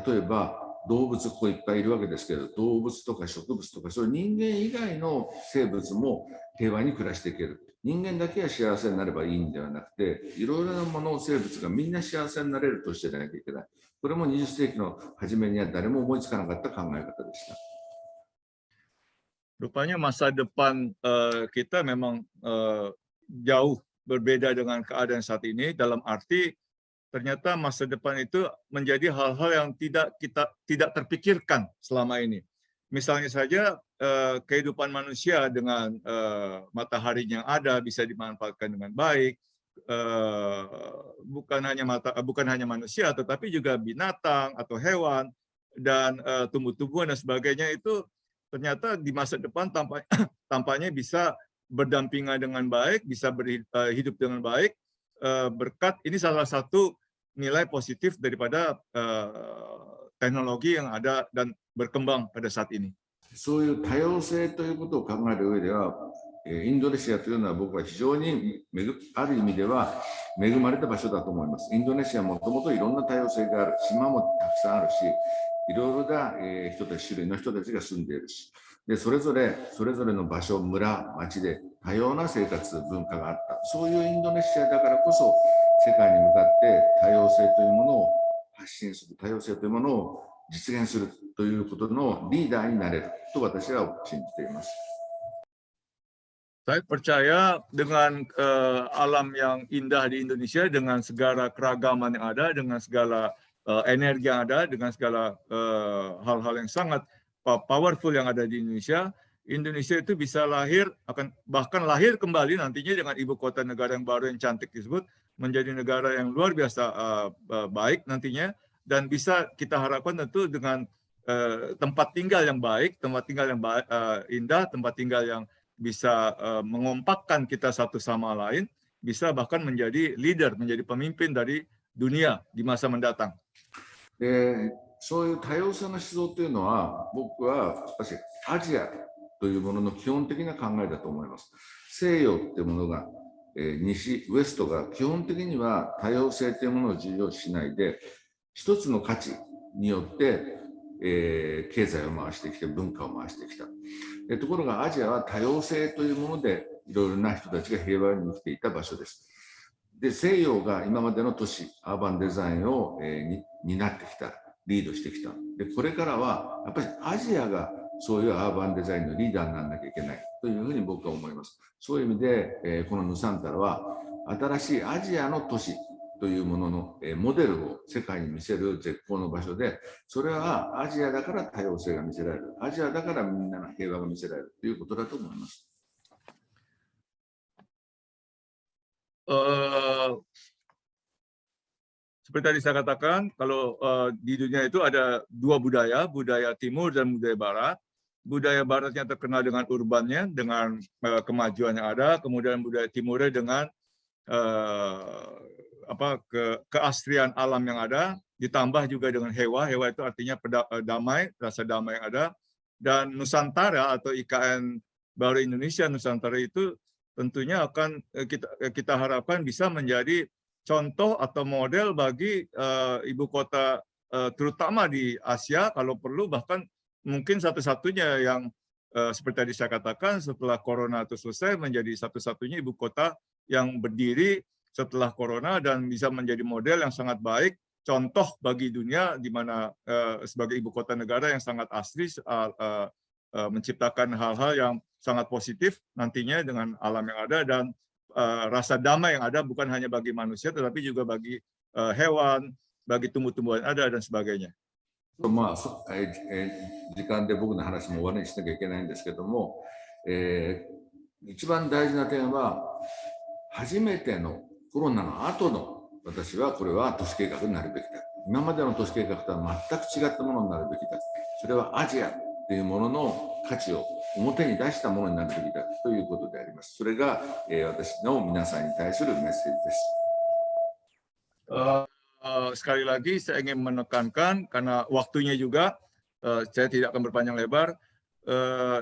例えば動物、ここいっぱいいるわけですけど、動物とか植物とかそういう人間以外の生物も平和に暮らしていける。人間だけが幸せになればいいんではなくて、いろいろなもの、生物がみんな幸せになれるとしてなきゃいけない。これも20世紀の初めには誰も思いつかなかった考え方でした。Rupanya masa depan kita memang jauh berbeda dengan keadaan saat ini, dalam arti ternyata masa depan itu menjadi hal-hal yang tidak terpikirkan selama ini. Misalnya saja kehidupan manusia dengan matahari yang ada bisa dimanfaatkan dengan baik, bukan hanya manusia tetapi juga binatang atau hewan dan tumbuh-tumbuhan dan sebagainya itu ternyata di masa depan tampaknya bisa berdampingan dengan baik, bisa hidup dengan baik berkat ini salah satu nilai positif daripada teknologi yang ada dan berkembang pada saat ini. そういう多様性ということを考える上では、インドネシアというのは僕は非常にある意味では恵まれた場所だと思います。インドネシアもともといろんな多様性がある、島もたくさんあるし、いろいろな人たち、種類の人たちが住んでいるし、でそれぞれの場所、村、町で多様な生活文化があった。そういうインドネシアだからこそ世界に向かって多様性というものを発信する、多様性というものを実現するということのリーダーになれると私は信じています。Saya percaya dengan alam yang indah di Indonesia, dengan segala keragaman yang ada, dengan segala energi yang ada, dengan segala hal-hal yang sangat powerful yang ada di Indonesia, Indonesia itu bisa bahkan lahir kembali nantinya dengan ibu kota negara yang baru yang cantik disebut, menjadi negara yang luar biasa baik nantinya, dan bisa kita harapkan tentu dengan tempat tinggal yang baik, tempat tinggal yang indah, tempat tinggal yang bisa mengompakkan kita satu sama lain, bisa bahkan menjadi leader, menjadi pemimpin dari dunia di masa mendatang. そういう多様性の思想というのは僕は私アジアというものの基本的な考えだと思います。西洋っていうものが西ウエストが基本的には多様性というものを重要視しないで、一つの価値によって、経済を回してきて文化を回してきた。ところがアジアは多様性というものでいろいろな人たちが平和に生きていた場所です。で西洋が今までの都市アーバンデザインを、担ってきた、リードしてきた。でこれからはやっぱりアジアがそういうアーバンデザインのリーダーにならなきゃいけないというふうに僕は思います。そういう意味で、このヌサンタラは新しいアジアの都市というもののモデルを世界に見せる絶好の場所で、それはアジアだから多様性が見せられる、アジアだからみんなの平和が見せられるということだと思います。Seperti tadi saya katakan, kalau di dunia itu ada dua budaya, budaya timur dan budaya barat. Budaya baratnya terkenal dengan urbannya, dengan kemajuan yang ada, kemudian budaya timurnya dengan keasrian alam yang ada, ditambah juga dengan hewa itu artinya damai, rasa damai yang ada. Dan Nusantara atau IKN Baru Indonesia Nusantara itu tentunya akan kita harapkan bisa menjadi contoh atau model bagi ibu kota terutama di Asia, kalau perlu bahkan mungkin satu-satunya yang seperti tadi saya katakan setelah corona itu selesai menjadi satu-satunya ibu kota yang berdiri setelah corona dan bisa menjadi model yang sangat baik, contoh bagi dunia di mana sebagai ibu kota negara yang sangat asri menciptakan hal-hal yang sangat positif nantinya dengan alam yang ada dan rasa damai yang ada bukan hanya bagi manusia tetapi juga bagi hewan, bagi tumbuh-tumbuhan ada dan sebagainya. まあ時間で僕の話も終わりにしなきゃいけないんですけども、一番大事な点は初めてのコロナの後の私はこれは都市計画になるべきだ。今までの都市計画とは全く違ったものになるべきだ。それはアジアというものの価値を表に出したものになるべきだということであります。それが、私の皆さんに対するメッセージです。Sekali lagi saya ingin menekankan karena waktunya juga saya tidak akan berpanjang lebar.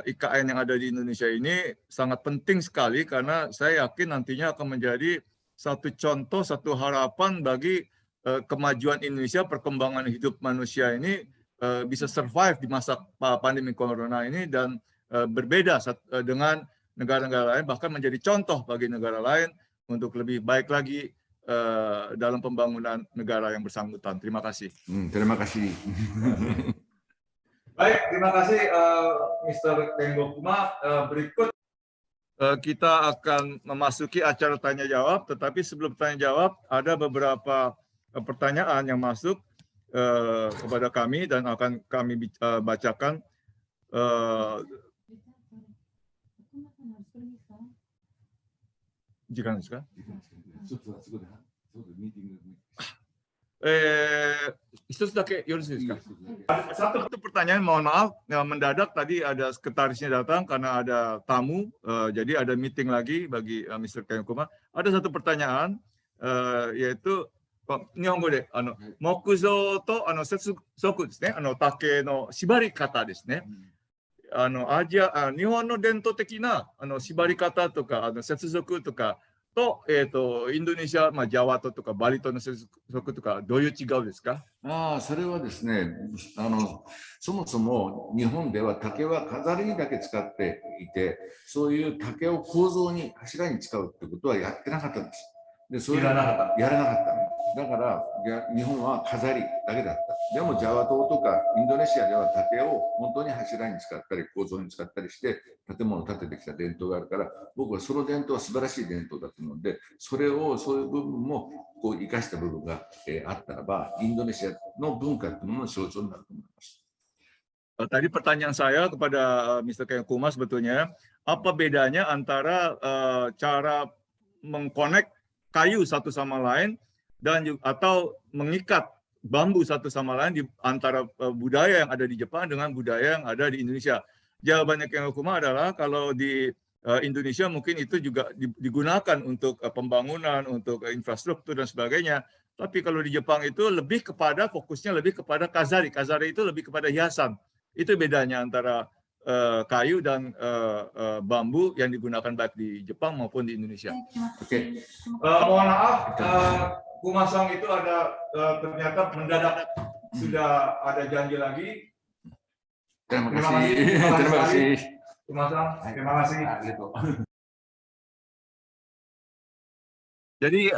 IKN yang ada di Indonesia ini sangat penting sekali karena saya yakin nantinya akan menjadi satu contoh, satu harapan bagi kemajuan Indonesia, perkembangan hidup manusia ini bisa survive di masa pandemi corona ini dan berbeda dengan negara-negara lain, bahkan menjadi contoh bagi negara lain untuk lebih baik lagi dalam pembangunan negara yang bersangkutan. Terima kasih. Terima kasih. Baik, terima kasih Mr. Kengokuma. Berikut kita akan memasuki acara tanya jawab, tetapi sebelum tanya jawab ada beberapa pertanyaan yang masuk kepada kami dan akan kami bacakan. Jika sekarang. Satu pertanyaan, mohon maaf, mendadak tadi ada sekretarisnya datang karena ada tamu, jadi ada meeting lagi bagi Mr. Kayokuma. Ada satu pertanyaan, yaitu Nihongo de, mokuzo to setsusoku desu ne, take no shibarikata desu ne. 日本の伝統的な縛り方とか接続とかと、インドネシア、ジャワ島とかバリ島の接続とかどういう違いですか？それはですね、そもそも日本では竹は飾りにだけ使っていて、そういう竹を構造に柱に使うってことはやってなかったんです。で、それやらなかった。だから日本は飾りだけだった。でもジャワ島とかインドネシアでは竹を本当に柱に使ったり構造に使ったりして建物を建ててきた伝統があるから、僕はその伝統は素晴らしい伝統だと思うので、そういう部分も生かした部分があったらば、インドネシアの文化というものの象徴になると思います。Tadi pertanyaan saya kepada Mr. Kayokuma sebetulnya, apa bedanya antara cara mengkonek kayu satu sama lain dan atau mengikat bambu satu sama lain di antara budaya yang ada di Jepang dengan budaya yang ada di Indonesia. Jawabannya Kayokuma adalah kalau di Indonesia mungkin itu juga digunakan untuk pembangunan, untuk infrastruktur dan sebagainya. Tapi kalau di Jepang itu lebih kepada fokusnya lebih kepada kazari. Kazari itu lebih kepada hiasan. Itu bedanya antara kayu dan bambu yang digunakan baik di Jepang maupun di Indonesia. Oke. Mohon maaf, Kumasang itu ada ternyata mendadak sudah ada janji lagi. Terima kasih. Kumasang, terima kasih. Jadi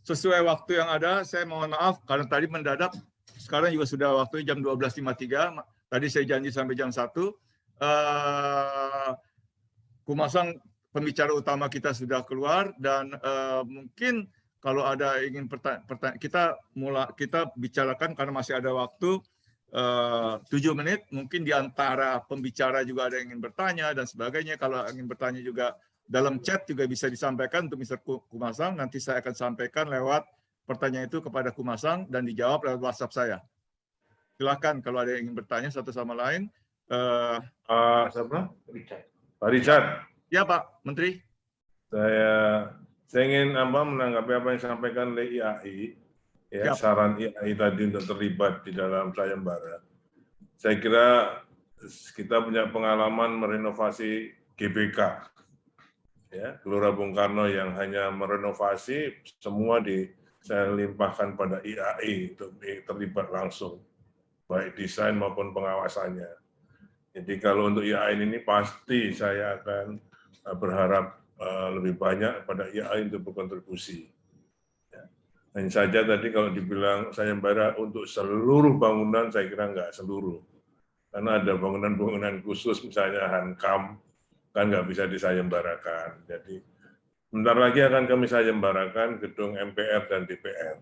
sesuai waktu yang ada, saya mohon maaf karena tadi mendadak. Sekarang juga sudah waktu jam 12.53. Tadi saya janji sampai jam 1. Kumasang pembicara utama kita sudah keluar dan mungkin kalau ada ingin pertanyaan kita bicarakan karena masih ada waktu 7 menit. Mungkin di antara pembicara juga ada yang ingin bertanya dan sebagainya. Kalau ingin bertanya juga dalam chat juga bisa disampaikan untuk Mr. Kumasang. Nanti saya akan sampaikan lewat pertanyaan itu kepada Kumasang dan dijawab lewat WhatsApp saya. Silakan kalau ada yang ingin bertanya satu sama lain. Siapa? Pak Richard. Ya Pak Menteri. Saya ingin menanggapi apa yang disampaikan oleh IAI, ya, saran IAI tadi untuk terlibat di dalam sayembara. Saya kira kita punya pengalaman merenovasi GBK, ya, Gelora Bung Karno yang hanya merenovasi, semua saya limpahkan pada IAI untuk terlibat langsung, baik desain maupun pengawasannya. Jadi kalau untuk IAI ini pasti saya akan berharap lebih banyak pada IAI untuk berkontribusi. Hanya saja tadi kalau dibilang sayembara untuk seluruh bangunan, saya kira nggak seluruh. Karena ada bangunan-bangunan khusus, misalnya Hankam, kan nggak bisa disayembarakan. Jadi bentar lagi akan kami sayembarakan gedung MPR dan DPR.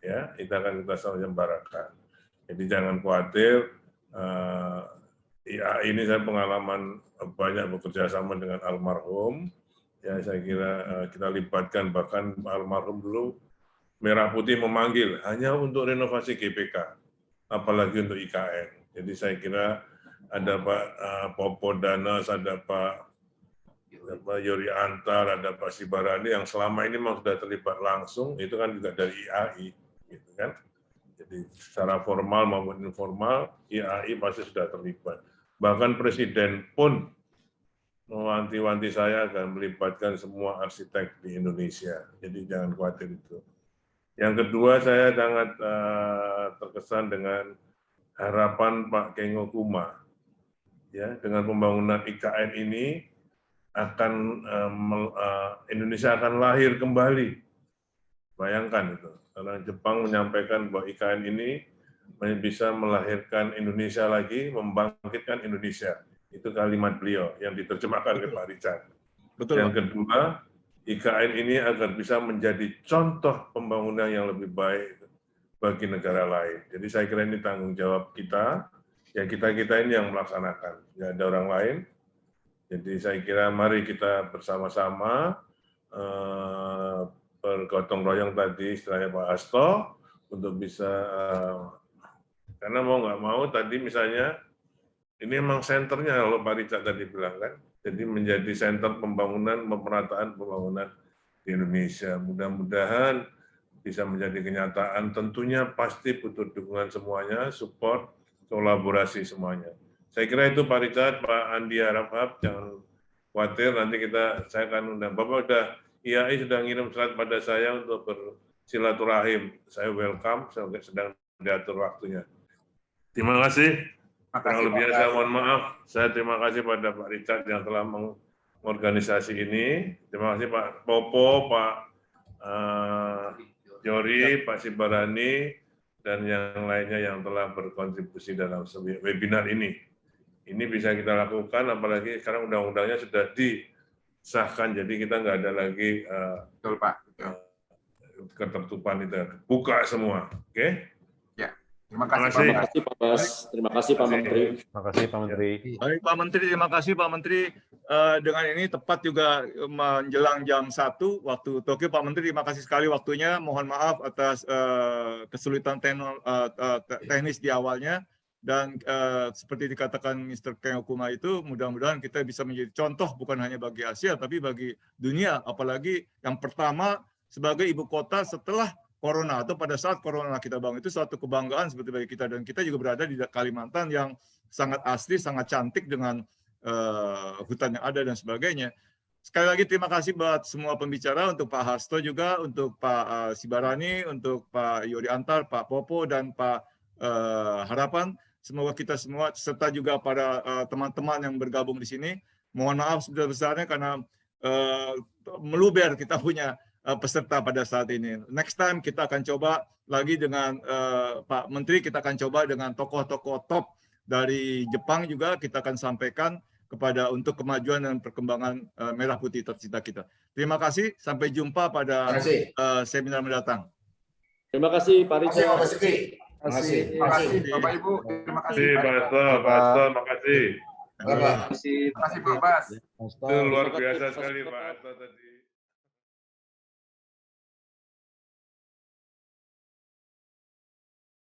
Ya, itu akan kita sayembarakan. Jadi jangan khawatir, IAI ini saya pengalaman banyak bekerja sama dengan almarhum. Ya, saya kira kita libatkan, bahkan almarhum dulu Merah Putih memanggil hanya untuk renovasi GBK, apalagi untuk IKN. Jadi saya kira ada Pak Popo Danas, ada Pak Yori Antar, ada Pak Sibarani yang selama ini memang sudah terlibat langsung, itu kan juga dari IAI, gitu kan. Jadi secara formal maupun informal, IAI pasti sudah terlibat. Bahkan Presiden pun mewanti-wanti saya akan melibatkan semua arsitek di Indonesia. Jadi jangan khawatir itu. Yang kedua, saya sangat terkesan dengan harapan Pak Kayokuma. Ya, dengan pembangunan IKN ini akan Indonesia akan lahir kembali. Bayangkan itu. Karena Jepang menyampaikan bahwa IKN ini bisa melahirkan Indonesia lagi, membangkitkan Indonesia. Itu kalimat beliau yang diterjemahkan ke Pak Richard. Betul, Yang kedua, IKN ini agar bisa menjadi contoh pembangunan yang lebih baik bagi negara lain. Jadi saya kira ini tanggung jawab kita, ya kita-kita ini yang melaksanakan, nggak ada orang lain. Jadi saya kira mari kita bersama-sama bergotong royong tadi istilahnya Pak Hasto untuk bisa, karena mau nggak mau tadi misalnya, ini memang senternya kalau Pak Richard tadi bilang kan, jadi menjadi senter pembangunan, pemerataan pembangunan di Indonesia. Mudah-mudahan bisa menjadi kenyataan, tentunya pasti butuh dukungan semuanya, support, kolaborasi semuanya. Saya kira itu Pak Richard, Pak Andi Arafat, jangan khawatir, nanti saya akan undang. Bapak IAI sudah ngirim surat pada saya untuk bersilaturahim. Saya welcome, saya sedang diatur waktunya. Terima kasih. Kurang lebih saya mohon maaf. Saya terima kasih pada Pak Richard yang telah mengorganisasi ini. Terima kasih Pak Popo, Pak Jori, Pak Sibarani, dan yang lainnya yang telah berkontribusi dalam webinar ini. Ini bisa kita lakukan, apalagi sekarang undang-undangnya sudah disahkan, jadi kita nggak ada lagi Betul, Pak. ketertutupan itu. Buka semua, oke? Ya, terima kasih. Terima kasih Pak Bas, terima kasih Pak Menteri. Terima kasih Pak Menteri. Baik Pak Menteri, terima kasih Pak Menteri. Dengan ini tepat juga menjelang jam 1 waktu Tokyo. Pak Menteri, terima kasih sekali waktunya. Mohon maaf atas kesulitan teknis di awalnya. Dan seperti dikatakan Mr. Keng Okuma itu, mudah-mudahan kita bisa menjadi contoh bukan hanya bagi Asia, tapi bagi dunia. Apalagi yang pertama sebagai ibu kota setelah Corona, atau pada saat Corona kita bangun, itu suatu kebanggaan seperti bagi kita. Dan kita juga berada di Kalimantan yang sangat asli, sangat cantik dengan hutan yang ada dan sebagainya. Sekali lagi terima kasih buat semua pembicara, untuk Pak Hasto juga, untuk Pak Sibarani, untuk Pak Yori Antar, Pak Popo, dan Pak Harapan. Semoga kita semua, serta juga para teman-teman yang bergabung di sini, mohon maaf sebesar-besarnya karena meluber kita punya peserta pada saat ini. Next time kita akan coba lagi dengan Pak Menteri, kita akan coba dengan tokoh-tokoh top dari Jepang juga kita akan sampaikan kepada untuk kemajuan dan perkembangan merah putih tercinta kita. Terima kasih, sampai jumpa pada seminar mendatang. Terima kasih Pak Richard. Terima kasih. Terima kasih Bapak Ibu. Terima kasih Pak Hasto, terima kasih. Terima kasih Pak Bas. Itu luar biasa sekali Pak Hasto tadi.